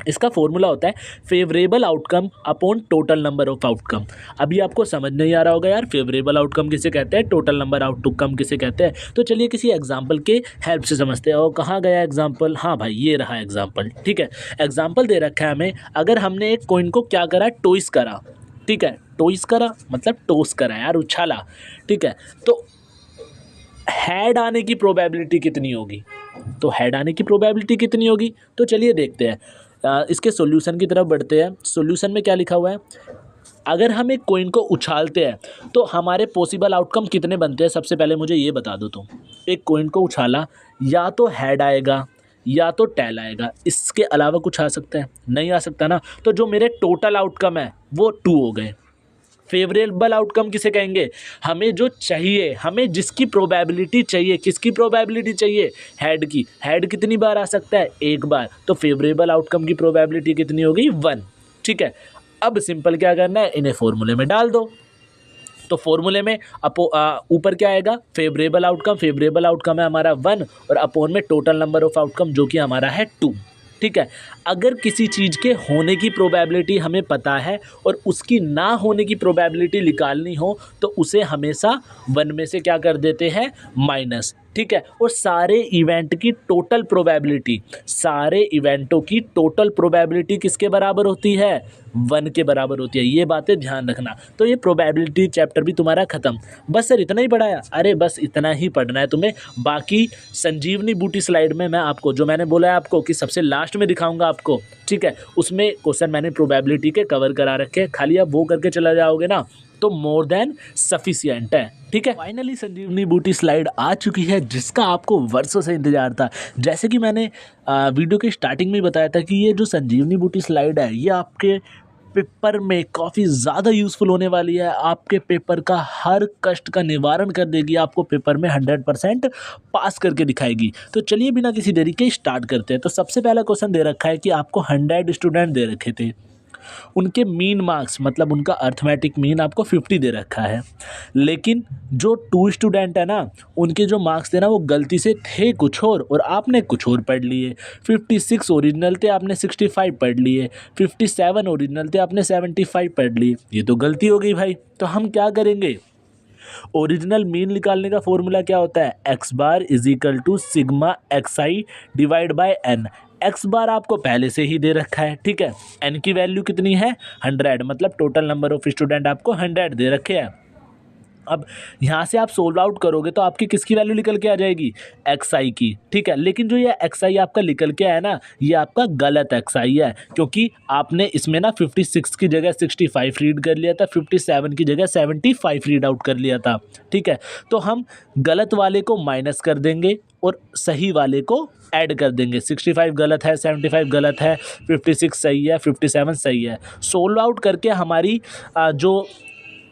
इसका फॉर्मूला होता है favourable outcome upon total number of outcome. अभी आपको समझ नहीं आ रहा होगा यार, फेवरेबल आउटकम किसे कहते हैं, टोटल नंबर आउटकम किसे कहते हैं। तो चलिए किसी एग्जांपल के हेल्प से समझते हैं। और कहाँ गया एग्जांपल, हाँ भाई ये रहा एग्जांपल। ठीक है, एग्जांपल दे रखा है हमें, अगर हमने एक कॉइन को क्या करा, टॉइस करा। ठीक है, टॉइस करा मतलब टॉस करा यार, उछाला। ठीक है, तो हेड आने की प्रोबेबिलिटी कितनी होगी, तो हेड आने की प्रोबेबिलिटी कितनी होगी, तो चलिए देखते हैं। इसके सॉल्यूशन की तरफ बढ़ते हैं। सॉल्यूशन में क्या लिखा हुआ है, अगर हम एक कॉइन को उछालते हैं तो हमारे पॉसिबल आउटकम कितने बनते हैं। सबसे पहले मुझे ये बता दो तुम, एक कॉइन को उछाला, या तो हेड आएगा या तो टेल आएगा, इसके अलावा कुछ आ सकता है, नहीं आ सकता ना। तो जो मेरे टोटल आउटकम है वो 2 हो गए। फेवरेबल आउटकम किसे कहेंगे, हमें जो चाहिए, हमें जिसकी प्रोबेबिलिटी चाहिए, किसकी प्रोबेबिलिटी चाहिए, हेड की। हेड कितनी बार आ सकता है, एक बार, तो फेवरेबल आउटकम की प्रोबेबिलिटी कितनी होगी, 1। ठीक है, अब सिंपल क्या करना है, इन्हें फॉर्मूले में डाल दो। तो फॉर्मूले में ऊपर क्या आएगा, फेवरेबल आउटकम है हमारा 1 और अपोन में टोटल नंबर ऑफ आउटकम जो कि हमारा है 2। ठीक है। अगर किसी चीज़ के होने की प्रोबेबिलिटी हमें पता है और उसकी ना होने की प्रोबेबिलिटी निकालनी हो तो उसे हमेशा 1 में से क्या कर देते हैं, माइनस। ठीक है। और सारे इवेंट की टोटल प्रोबेबिलिटी, सारे इवेंटों की टोटल प्रोबेबिलिटी किसके बराबर होती है, 1 के बराबर होती है। ये बातें ध्यान रखना। तो ये प्रोबेबिलिटी चैप्टर भी तुम्हारा ख़त्म। बस सर इतना ही पढ़ाया? अरे बस इतना ही पढ़ना है तुम्हें। बाकी संजीवनी बूटी स्लाइड में मैं आपको जो मैंने बोला है आपको कि सबसे लास्ट में दिखाऊंगा आपको, ठीक है, उसमें क्वेश्चन मैंने प्रोबेबिलिटी के कवर करा रखे हैं। खाली आप वो करके चला जाओगे ना तो मोर देन सफिशिएंट है। ठीक है। फाइनली संजीवनी बूटी स्लाइड आ चुकी है जिसका आपको वर्षों से इंतजार था। जैसे कि मैंने वीडियो के स्टार्टिंग में बताया था कि ये जो संजीवनी बूटी स्लाइड है ये आपके पेपर में काफ़ी ज़्यादा यूज़फुल होने वाली है। आपके पेपर का हर कष्ट का निवारण कर देगी, आपको पेपर में 100% पास करके दिखाएगी। तो चलिए बिना किसी देरी के स्टार्ट करते हैं। तो सबसे पहला क्वेश्चन दे रखा है कि आपको 100 स्टूडेंट दे रखे थे, उनके मीन मार्क्स मतलब उनका अर्थमेटिक मीन आपको 50 दे रखा है, लेकिन जो 2 स्टूडेंट है ना उनके जो मार्क्स थे ना वो गलती से थे कुछ और आपने कुछ और पढ़ लिए। 56 ओरिजिनल थे, आपने 65 पढ़ लिए। 57 ओरिजिनल थे, आपने 75 पढ़ लिए। ये तो गलती हो गई भाई। तो हम क्या करेंगे, ओरिजिनल मीन निकालने का फॉर्मूला क्या होता है, X bar is equal to sigma X I divide by N. X bar आपको पहले से ही दे रखा है, ठीक है। एन की वैल्यू कितनी है, 100, मतलब टोटल नंबर ऑफ स्टूडेंट आपको 100 दे रखे हैं। अब यहाँ से आप सोल्व आउट करोगे तो आपकी किसकी वैल्यू निकल के आ जाएगी, एक्स आई की, ठीक है। लेकिन जो ये एक्स आई आपका निकल के आया ना ये आपका गलत एक्स आई है, क्योंकि आपने इसमें ना 56 की जगह 65 रीड कर लिया था, 57 की जगह 75 रीड आउट कर लिया था, ठीक है। तो हम गलत वाले को माइनस कर देंगे और सही वाले को ऐड कर देंगे। 65 गलत है, 75 गलत है, 56 सही है, 57 सही है। सोल्व आउट करके हमारी जो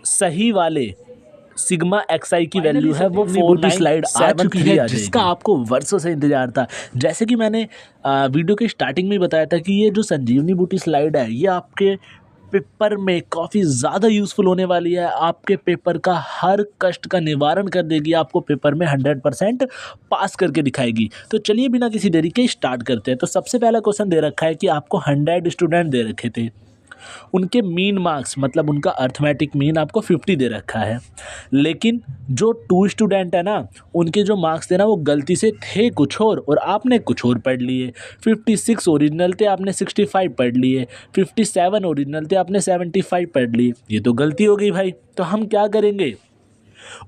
सही वाले सिग्मा एक्स आई की वैल्यू है वो 4 स्लाइड आ चुकी है जिसका आपको वर्षों से इंतजार था। जैसे कि मैंने वीडियो के स्टार्टिंग में बताया था कि ये जो संजीवनी बूटी स्लाइड है ये आपके पेपर में काफ़ी ज़्यादा यूज़फुल होने वाली है। आपके पेपर का हर कष्ट का निवारण कर देगी, आपको पेपर में 100% पास करके दिखाएगी। तो चलिए बिना किसी देरी के स्टार्ट करते हैं। तो सबसे पहला क्वेश्चन दे रखा है कि आपको 100 स्टूडेंट दे रखे थे, उनके मीन मार्क्स मतलब उनका अर्थमेटिक मीन आपको 50 दे रखा है, लेकिन जो 2 स्टूडेंट है ना उनके जो मार्क्स थे ना वो गलती से थे कुछ और आपने कुछ और पढ़ लिए। 56 ओरिजिनल थे, आपने 65 पढ़ लिए। 57 ओरिजिनल थे, आपने 75 पढ़ लिए। ये तो गलती हो गई भाई। तो हम क्या करेंगे,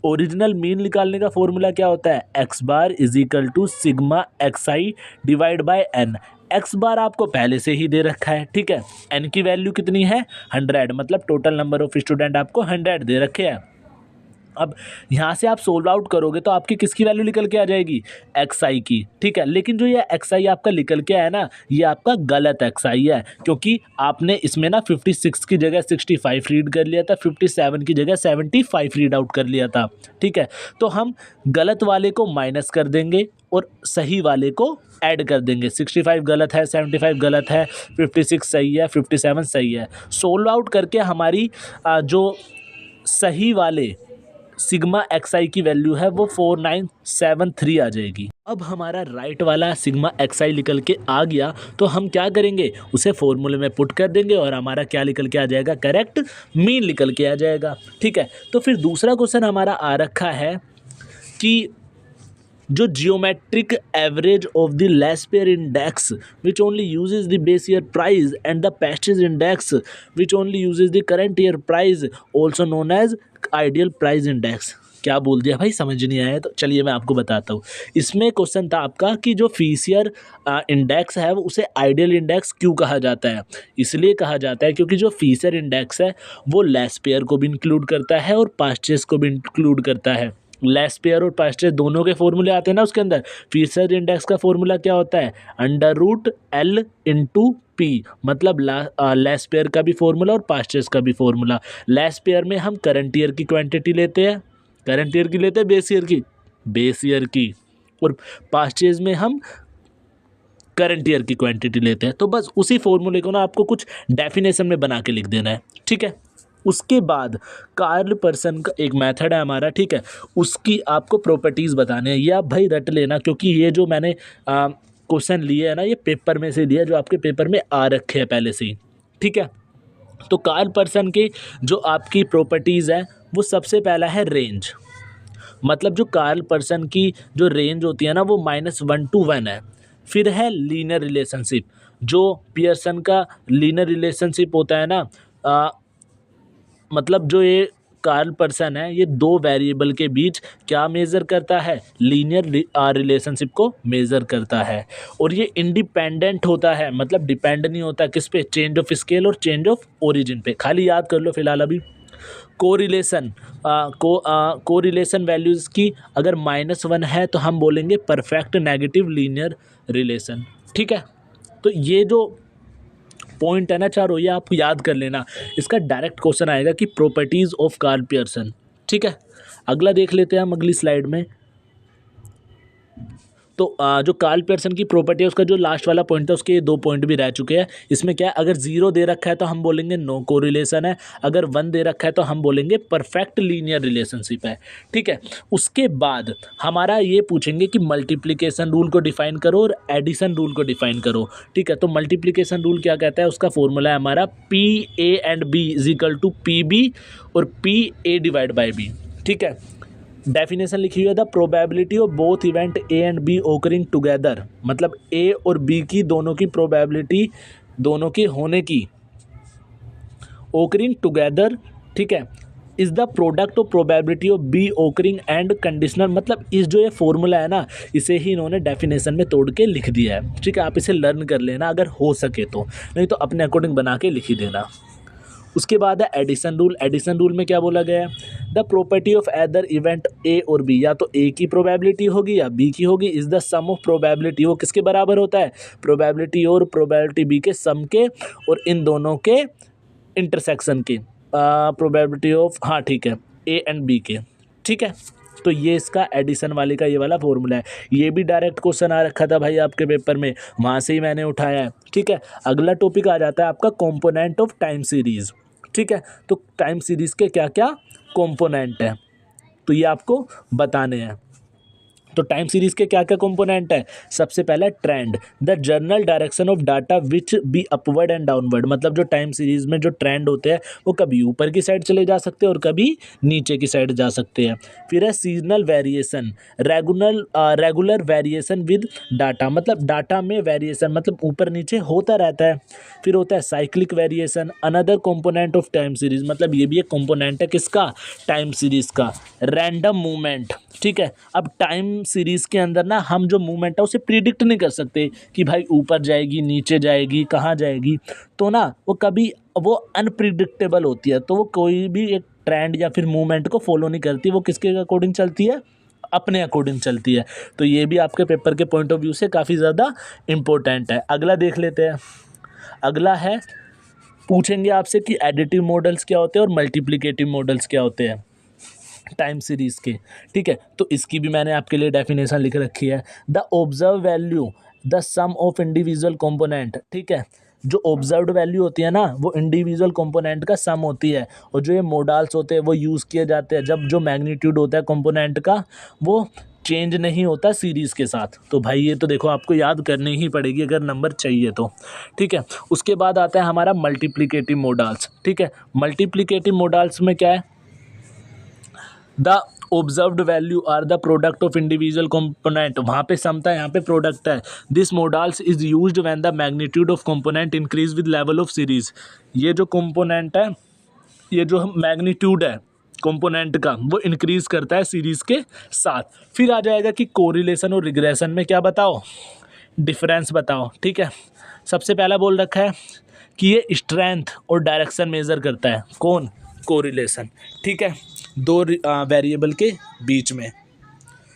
ओरिजिनल मीन निकालने का फॉर्मूला क्या होता है, X bar is equal to sigma X I divide by N. X bar आपको पहले से ही दे रखा है, ठीक है। एन की वैल्यू कितनी है, 100, मतलब टोटल नंबर ऑफ स्टूडेंट आपको 100 दे रखे हैं। अब यहाँ से आप सोल्व आउट करोगे तो आपकी किसकी वैल्यू निकल के आ जाएगी, एक्स आई की, ठीक है। लेकिन जो ये एक्स आई आपका निकल के आया ना ये आपका गलत एक्स आई है, क्योंकि आपने इसमें ना 56 की जगह 65 रीड कर लिया था, 57 की जगह 75 रीड आउट कर लिया था, ठीक है। तो हम गलत वाले को माइनस कर देंगे और सही वाले को ऐड कर देंगे। 65 गलत है, 75 गलत है, 56 सही है, 57 सही है। सोल्व आउट करके हमारी जो सही वाले सिग्मा एक्स आई की वैल्यू है वो 4973 आ जाएगी। अब हमारा राइट वाला सिग्मा एक्स आई निकल के आ गया तो हम क्या करेंगे, उसे फॉर्मूले में पुट कर देंगे और हमारा क्या निकल के आ जाएगा, करेक्ट मीन निकल के आ जाएगा, ठीक है। तो फिर दूसरा क्वेश्चन हमारा आ रखा है कि जो geometric average of the Laspeyres index which only uses the base year price and the Paasche's index which only uses the current year price also known as ideal price index. क्या बोल दिया भाई, समझ नहीं आया? तो चलिए मैं आपको बताता हूँ। इसमें क्वेश्चन था आपका कि जो फीस ईयर इंडेक्स है वो उसे आइडियल इंडेक्स क्यों कहा जाता है। इसलिए कहा जाता है क्योंकि जो फीस ईयर इंडेक्स है वो लेस पेयर को भी इंक्लूड करता है और पास्टेज को भी इंक्लूड करता है। लेस पेयर और पास्टेज दोनों के फॉर्मूले आते हैं ना उसके अंदर। फीस ईयर इंडेक्स का फॉर्मूला क्या होता है, √L × P, मतलब लेस पेयर का भी फॉर्मूला और पास्टेज का भी फॉर्मूला। लेस पेयर में हम करंट ईयर की क्वांटिटी लेते हैं, करंट ईयर की लेते हैं, बेस ईयर की, और पास्टेज में हम करंट ईयर की क्वांटिटी लेते हैं। तो बस उसी फॉर्मूले को ना आपको कुछ डेफिनेशन में बना के लिख देना है, ठीक है। उसके बाद कार्ल पर्सन का एक मेथड है हमारा, ठीक है, उसकी आपको प्रॉपर्टीज़ बताने हैं। ये आप भाई रट लेना, क्योंकि ये जो मैंने क्वेश्चन लिए है ना, ये पेपर में से दिया, जो आपके पेपर में आ रखे हैं पहले से ही, ठीक है। तो कार्ल पर्सन के जो आपकी प्रॉपर्टीज़ है वो सबसे पहला है रेंज, मतलब जो कार्ल पर्सन की जो रेंज होती है ना वो -1 to 1 है। फिर है लीनियर रिलेशनशिप, जो पियर्सन का लीनियर रिलेशनशिप होता है ना, मतलब जो ये कार्ल पर्सन है ये दो वेरिएबल के बीच क्या मेज़र करता है, लीनियर रिलेशनशिप को मेज़र करता है। और ये इंडिपेंडेंट होता है, मतलब डिपेंड नहीं होता किस पे, चेंज ऑफ स्केल और चेंज ऑफ ओरिजिन पे। खाली याद कर लो फिलहाल अभी। कोरिलेशन वैल्यूज़ की अगर -1 है तो हम बोलेंगे परफेक्ट नेगेटिव लीनियर रिलेशन, ठीक है। तो ये जो पॉइंट है ना चारों, ये आप याद कर लेना। इसका डायरेक्ट क्वेश्चन आएगा कि प्रॉपर्टीज़ ऑफ कार्ल पियर्सन, ठीक है। अगला देख लेते हैं हम अगली स्लाइड में। तो जो कार्ल पियर्सन की प्रॉपर्टी है उसका जो लास्ट वाला पॉइंट था उसके ये 2 पॉइंट भी रह चुके हैं। इसमें क्या है, अगर 0 दे रखा है तो हम बोलेंगे नो कोरिलेशन है, अगर 1 दे रखा है तो हम बोलेंगे परफेक्ट लीनियर रिलेशनशिप है, ठीक है। उसके बाद हमारा ये पूछेंगे कि मल्टीप्लिकेशन रूल को डिफाइन करो और एडिशन रूल को डिफाइन करो, ठीक है। तो मल्टीप्लिकेशन रूल क्या कहता है, उसका फॉर्मूला है हमारा PA&B = PB और PA/B, ठीक है। डेफिनेशन लिखी हुई है, the probability of both event A and B occurring together, मतलब ए और बी की दोनों की प्रोबेबिलिटी, दोनों के होने की, ओकरिंग टुगेदर, ठीक है, is the product of probability of B occurring and conditional. मतलब इस जो ये फॉर्मूला है ना, इसे ही इन्होंने डेफिनेशन में तोड़ के लिख दिया है, ठीक है। आप इसे लर्न कर लेना अगर हो सके तो, नहीं तो अपने अकॉर्डिंग बना के लिख ही देना। उसके बाद है एडिशन रूल। एडिशन रूल में क्या बोला गया है, the property of either event A और बी, या तो ए की प्रोबेबिलिटी होगी या बी की होगी, is the sum of probability, वो किसके बराबर होता है, प्रोबेबिलिटी और प्रोबेबिलिटी बी के सम के और इन दोनों के इंटरसेक्शन के, प्रोबेबिलिटी ऑफ, हाँ ठीक है, ए एंड बी के, ठीक है। तो ये इसका एडिशन वाले का ये वाला फॉर्मूला है। ये भी डायरेक्ट क्वेश्चन आ रखा था भाई आपके पेपर में, वहाँ से ही मैंने उठाया है, ठीक है। अगला टॉपिक आ जाता है आपका कंपोनेंट ऑफ टाइम सीरीज़, ठीक है। तो टाइम सीरीज़ के क्या क्या कंपोनेंट है तो ये आपको बताने हैं। तो टाइम सीरीज़ के क्या क्या कंपोनेंट है, सबसे पहला trend, the general direction of data which be upward and downward, मतलब जो टाइम सीरीज़ में जो ट्रेंड होते हैं वो कभी ऊपर की साइड चले जा सकते हैं और कभी नीचे की साइड जा सकते हैं। फिर है seasonal variation, regular variation with data, मतलब डाटा में वेरिएशन मतलब ऊपर नीचे होता रहता है। फिर होता है cyclic variation, another component of time series, मतलब ये भी एक कंपोनेंट है किसका, टाइम सीरीज़ का। रैंडम मूवमेंट, ठीक है। अब टाइम सीरीज़ के अंदर ना हम जो मूवमेंट है उसे प्रिडिक्ट नहीं कर सकते कि भाई ऊपर जाएगी नीचे जाएगी कहाँ जाएगी, तो ना वो कभी वो अनप्रिडिक्टेबल होती है, तो वो कोई भी एक ट्रेंड या फिर मूवमेंट को फॉलो नहीं करती, वो किसके अकॉर्डिंग चलती है, अपने अकॉर्डिंग चलती है। तो ये भी आपके पेपर के पॉइंट ऑफ व्यू से काफ़ी ज़्यादा इम्पोर्टेंट है। अगला देख लेते हैं। अगला है, पूछेंगे आपसे कि एडिटिव मॉडल्स क्या होते हैं और मल्टीप्लिकेटिव मॉडल्स क्या होते हैं टाइम सीरीज़ के, ठीक है। तो इसकी भी मैंने आपके लिए डेफिनेशन लिख रखी है, the observe value the sum of individual component, ठीक है। जो ऑब्जर्व्ड वैल्यू होती है ना वो इंडिविजुअल कंपोनेंट का सम होती है, और जो ये मॉडल्स होते हैं वो यूज़ किए जाते हैं जब जो मैग्नीट्यूड होता है कंपोनेंट का वो चेंज नहीं होता सीरीज़ के साथ। तो भाई ये तो देखो आपको याद करनी ही पड़ेगी अगर नंबर चाहिए तो, ठीक है। उसके बाद आता है हमारा मल्टीप्लिकेटिव मॉडल्स, ठीक है। मल्टीप्लिकेटिव मॉडल्स में क्या है, the observed value are the product of individual component, वहाँ पे समता है यहाँ पे प्रोडक्ट है। This models is used when the magnitude of component increase with level of series, ये जो कंपोनेंट है, ये जो मैग्नीट्यूड है कंपोनेंट का वो इंक्रीज करता है सीरीज़ के साथ। फिर आ जाएगा कि कोरिलेशन और रिग्रेशन में क्या बताओ, डिफरेंस बताओ, ठीक है। सबसे पहला बोल रखा है कि ये स्ट्रेंथ और डायरेक्शन मेज़र करता है, कौन, कोरिलेशन, ठीक है, दो वेरिएबल के बीच में।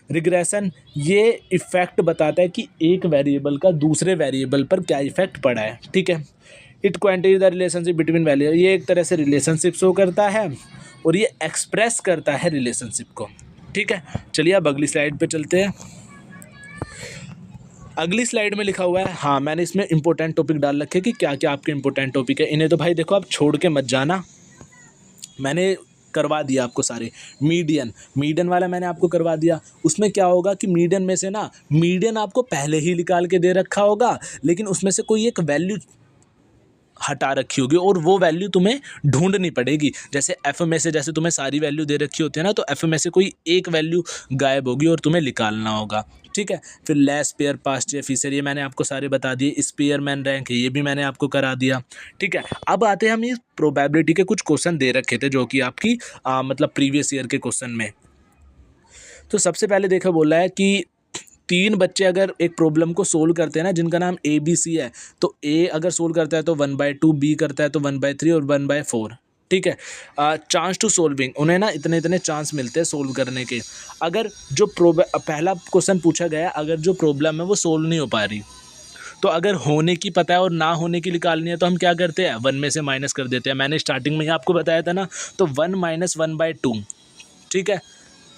रिग्रेशन ये इफ़ेक्ट बताता है कि एक वेरिएबल का दूसरे वेरिएबल पर क्या इफ़ेक्ट पड़ा है, ठीक है। It quantifies the relationship between value, ये एक तरह से रिलेशनशिप शो करता है और ये एक्सप्रेस करता है रिलेशनशिप को, ठीक है। चलिए अब अगली स्लाइड पे चलते हैं। अगली स्लाइड में लिखा हुआ है, हाँ मैंने इसमें इंपॉर्टेंट टॉपिक डाल रखे कि क्या क्या आपके इंपॉर्टेंट टॉपिक है, इन्हें तो भाई देखो आप छोड़ के मत जाना। मैंने करवा दिया आपको सारे। मीडियन वाला मैंने आपको करवा दिया। उसमें क्या होगा कि मीडियन में से ना, मीडियन आपको पहले ही निकाल के दे रखा होगा, लेकिन उसमें से कोई एक वैल्यू हटा रखी होगी और वो वैल्यू तुम्हें ढूंढनी पड़ेगी। जैसे एफ में से जैसे तुम्हें सारी वैल्यू दे रखी होती है ना, तो एफ में से कोई एक वैल्यू गायब होगी और तुम्हें निकालना होगा। ठीक है, फिर less pair past year feature ये मैंने आपको सारे बता दिए। स्पेयरमैन रैंक ये भी मैंने आपको करा दिया। ठीक है, अब आते हैं हम इस प्रोबेबिलिटी के कुछ क्वेश्चन दे रखे थे जो कि आपकी मतलब प्रीवियस ईयर के क्वेश्चन में। तो सबसे पहले देखो बोला है कि 3 बच्चे अगर एक प्रॉब्लम को सोल्व करते हैं ना, जिनका नाम ए बी सी है, तो ए अगर सोल्व करता है तो 1/2, बी करता है तो 1/3 और 1/4। ठीक है, चांस टू सोल्विंग, उन्हें ना इतने इतने चांस मिलते हैं सोल्व करने के। अगर जो पहला क्वेश्चन पूछा गया, अगर जो प्रॉब्लम है वो सोल्व नहीं हो पा रही, तो अगर होने की पता है और ना होने की निकालनी है तो हम क्या करते हैं, 1 में से माइनस कर देते हैं। मैंने स्टार्टिंग में ही आपको बताया था ना, तो 1 - 1/2। ठीक है,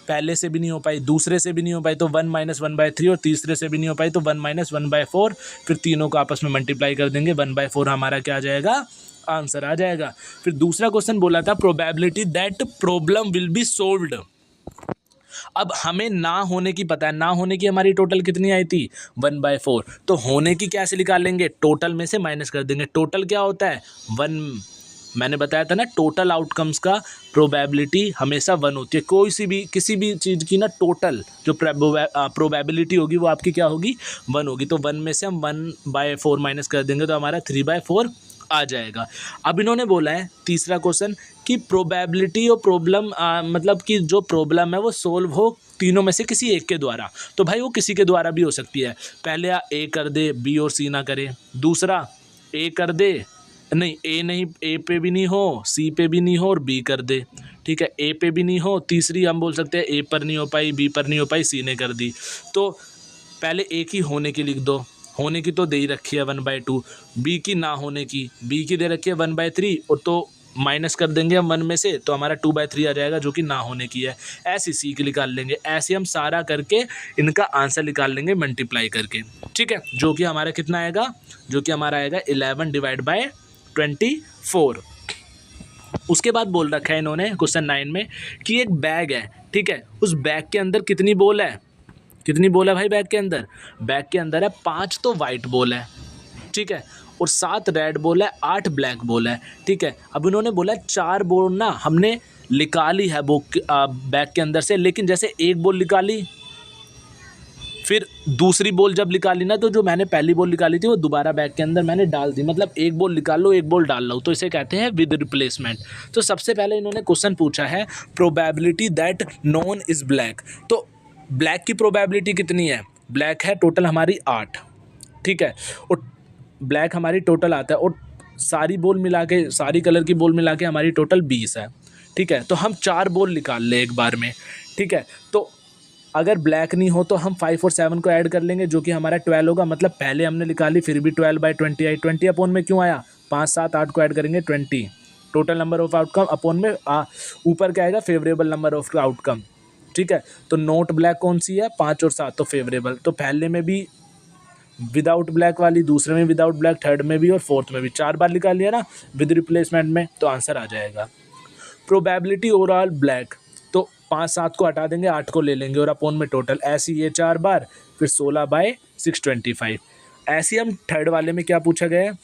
पहले से भी नहीं हो पाई, दूसरे से भी नहीं हो पाई तो 1 - 1/3, और तीसरे से भी नहीं हो पाई तो 1 - 1/4। फिर तीनों को आपस में मल्टीप्लाई कर देंगे, 1/4 हमारा क्या आ जाएगा, आंसर आ जाएगा। फिर दूसरा क्वेश्चन बोला था probability that problem will be solved. अब हमें ना होने की पता है, ना होने की हमारी टोटल कितनी आई थी, 1/4। तो होने की कैसे निकाल लेंगे, टोटल में से माइनस कर देंगे। टोटल क्या होता है, 1। मैंने बताया था ना, टोटल आउटकम्स का प्रोबेबिलिटी हमेशा 1 होती है। कोई सी भी किसी भी चीज़ की ना टोटल जो प्रोबेबिलिटी होगी वो आपकी क्या होगी, 1 होगी। तो 1 में से हम 1/4 माइनस कर देंगे तो हमारा 3/4 आ जाएगा। अब इन्होंने बोला है तीसरा क्वेश्चन कि प्रोबेबिलिटी और प्रॉब्लम मतलब कि जो प्रॉब्लम है वो सोल्व हो तीनों में से किसी एक के द्वारा। तो भाई वो किसी के द्वारा भी हो सकती है। पहले ए कर दे, बी और सी ना करे। दूसरा ए कर दे, नहीं ए नहीं, ए पे भी नहीं हो, सी पे भी नहीं हो और बी कर दे। ठीक है, ए पे भी नहीं हो। तीसरी हम बोल सकते हैं ए पर नहीं हो पाई, बी पर नहीं हो पाई, सी ने कर दी। तो पहले ए की होने की लिख दो, होने की तो दे ही रखी है 1/2। बी की ना होने की, बी की दे रखी है 1/3, और तो माइनस कर देंगे हम 1 में से तो हमारा 2/3 आ जाएगा जो कि ना होने की है। ऐसी सी की निकाल लेंगे। ऐसे हम सारा करके इनका आंसर निकाल लेंगे मल्टीप्लाई करके। ठीक है, जो कि हमारा कितना आएगा, जो कि हमारा आएगा 11/24। उसके बाद बोल रखा है इन्होंने क्वेश्चन 9 में कि एक बैग है। ठीक है, उस बैग के अंदर कितनी बॉल है, कितनी बॉल है भाई बैग के अंदर, बैग के अंदर है 5 तो वाइट बॉल है। ठीक है, और 7 रेड बॉल है, 8 ब्लैक बॉल है। ठीक है, अब इन्होंने बोला 4 बॉल ना हमने निकाली है बैग के अंदर से, लेकिन जैसे एक बॉल निकाली, फिर दूसरी बॉल जब निकाली ना, तो जो मैंने पहली बॉल निकाली थी वो दोबारा बैग के अंदर मैंने डाल दी। मतलब एक बॉल निकाल लो, एक बॉल डाल लो, तो इसे कहते हैं विद रिप्लेसमेंट। तो सबसे पहले इन्होंने क्वेश्चन पूछा है probability that non is black. तो ब्लैक की प्रोबेबिलिटी कितनी है, ब्लैक है टोटल हमारी 8। ठीक है, और ब्लैक हमारी टोटल आता है, और सारी बॉल मिला के, सारी कलर की बॉल मिला के हमारी टोटल 20 है। ठीक है, तो हम 4 बॉल निकाल ले एक बार में। ठीक है, तो अगर ब्लैक नहीं हो तो हम 5 और 7 को ऐड कर लेंगे जो कि हमारा 12 होगा। मतलब पहले हमने निकाली फिर भी 12/20 आई। 20 अपॉन में क्यों आया, 5, 7, 8 को ऐड करेंगे 20। Total number of outcome upon में ऊपर क्या आएगा, फेवरेबल नंबर ऑफ आउटकम। ठीक है, तो नोट ब्लैक कौन सी है, 5 और 7, तो फेवरेबल। तो पहले में भी विदाउट ब्लैक वाली, दूसरे में विदाउट ब्लैक, थर्ड में भी और फोर्थ में भी 4 बार निकाल लिया ना विद रिप्लेसमेंट में, तो आंसर आ जाएगा। प्रोबेबिलिटी ओवरऑल ब्लैक, तो 5, 7 को हटा देंगे, 8 को ले लेंगे और अपॉन में टोटल, ऐसी ये 4 बार, फिर 16/625। ऐसे हम थर्ड वाले में क्या पूछा गया है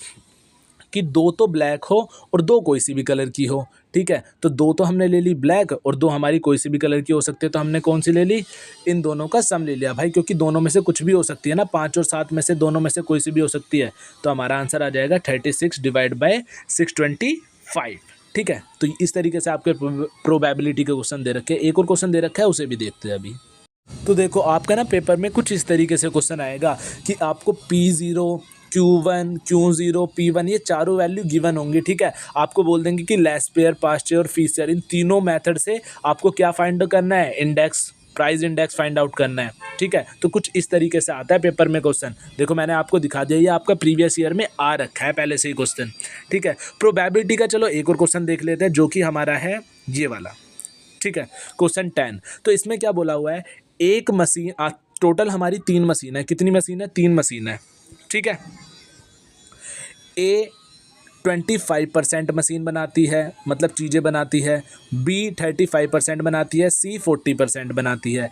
कि 2 तो ब्लैक हो और 2 कोई सी भी कलर की हो। ठीक है, तो 2 तो हमने ले ली ब्लैक और 2 हमारी कोई सी भी कलर की हो सकती है, तो हमने कौन सी ले ली, इन दोनों का सम ले लिया भाई, क्योंकि दोनों में से कुछ भी हो सकती है ना, 5 और 7 में से दोनों में से कोई सी भी हो सकती है। तो हमारा आंसर आ जाएगा 36/625। ठीक है, तो इस तरीके से आपके प्रोबेबिलिटी के क्वेश्चन दे रखे हैं। एक और क्वेश्चन दे रखा है, उसे भी देखते हैं अभी। तो देखो आपका ना पेपर में कुछ इस तरीके से क्वेश्चन आएगा कि आपको P0, Q1, Q0, P1 ये चारों वैल्यू गिवन होंगी। ठीक है, आपको बोल देंगे कि लेस पेयर, पास्ट ईयर और फीस ईयर, इन तीनों मेथड से आपको क्या फाइंड करना है, index, price index find out करना है। ठीक है, तो कुछ इस तरीके से आता है पेपर में क्वेश्चन। देखो मैंने आपको दिखा दिया, ये आपका प्रीवियस ईयर में आ रखा है पहले से ही क्वेश्चन। ठीक है, प्रोबेबिलिटी का चलो एक और क्वेश्चन देख लेते हैं जो कि हमारा है ये वाला। ठीक है, क्वेश्चन 10। तो इसमें क्या बोला हुआ है, एक मशीन, टोटल हमारी 3 मशीन है। कितनी मशीन है, 3 मशीन है। ठीक है, ए 25% मशीन बनाती है, मतलब चीज़ें बनाती है। बी 35% बनाती है। सी 40% बनाती है।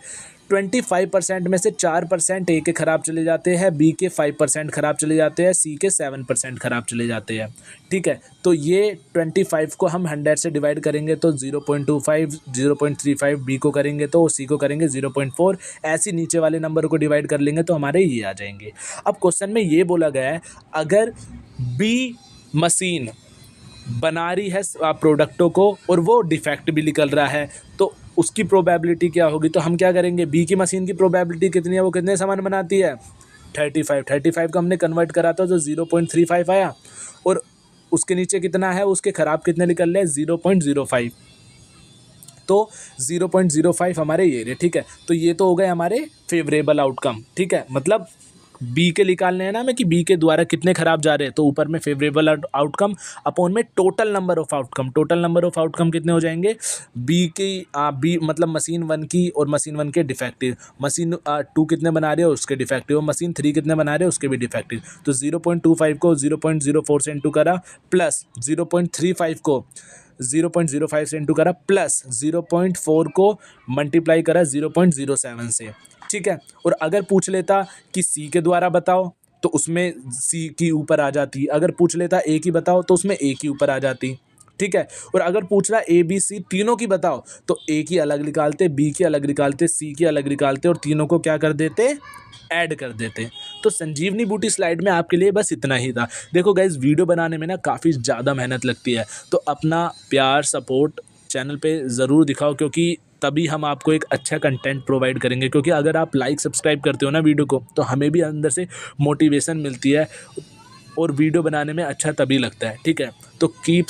25% में से 4% ए के ख़राब चले जाते हैं, बी के 5% ख़राब चले जाते हैं, सी के 7% ख़राब चले जाते हैं। ठीक है, तो ये 25 को हम 100 से डिवाइड करेंगे तो 0.25, 0.35 बी को करेंगे तो सी को करेंगे 0.4, ऐसे नीचे वाले नंबर को डिवाइड कर लेंगे तो हमारे ये आ जाएंगे। अब क्वेश्चन में ये बोला गया है, अगर बी मशीन बना रही है प्रोडक्टों को और वो डिफेक्ट भी निकल रहा है, तो उसकी प्रोबेबिलिटी क्या होगी? तो हम क्या करेंगे, बी की मशीन की प्रोबेबिलिटी कितनी है, वो कितने सामान बनाती है? 35 को हमने कन्वर्ट करा था तो 0.35 आया, और उसके नीचे कितना है, उसके ख़राब कितने निकल रहे हैं? 0.05। तो 0.05 हमारे ये रहे। ठीक है, तो ये तो हो गए हमारे फेवरेबल आउटकम। ठीक है, मतलब बी के निकालने हैं ना हमें कि बी के द्वारा कितने खराब जा रहे हैं, तो ऊपर में फेवरेबल आउटकम अपॉन में total number of outcome. Total number of outcome कितने हो जाएंगे? बी मतलब मशीन 1 की और मशीन 1 के डिफेक्टिव, मशीन 2 कितने बना रहे हो उसके डिफेक्टिव, और मशीन 3 कितने बना रहे हो उसके भी डिफेक्टिव। तो 0.25 को 0.04 से इंटू करा, प्लस 0.35 को 0.05 से इंटू करा, प्लस 0.4 को मल्टीप्लाई करा 0.07 से। ठीक है, और अगर पूछ लेता कि सी के द्वारा बताओ तो उसमें सी की ऊपर आ जाती, अगर पूछ लेता ए की बताओ तो उसमें ए की ऊपर आ जाती। ठीक है, और अगर पूछ रहा ए बी सी तीनों की बताओ तो ए की अलग निकालते, बी की अलग निकालते, सी की अलग निकालते, और तीनों को क्या कर देते? ऐड कर देते। तो संजीवनी बूटी स्लाइड में आपके लिए बस इतना ही था। देखो गाइस, वीडियो बनाने में ना काफ़ी ज़्यादा मेहनत लगती है, तो अपना प्यार सपोर्ट चैनल पे ज़रूर दिखाओ, क्योंकि तभी हम आपको एक अच्छा कंटेंट प्रोवाइड करेंगे। क्योंकि अगर आप लाइक सब्सक्राइब करते हो ना वीडियो को, तो हमें भी अंदर से मोटिवेशन मिलती है और वीडियो बनाने में अच्छा तभी लगता है। ठीक है, तो कीप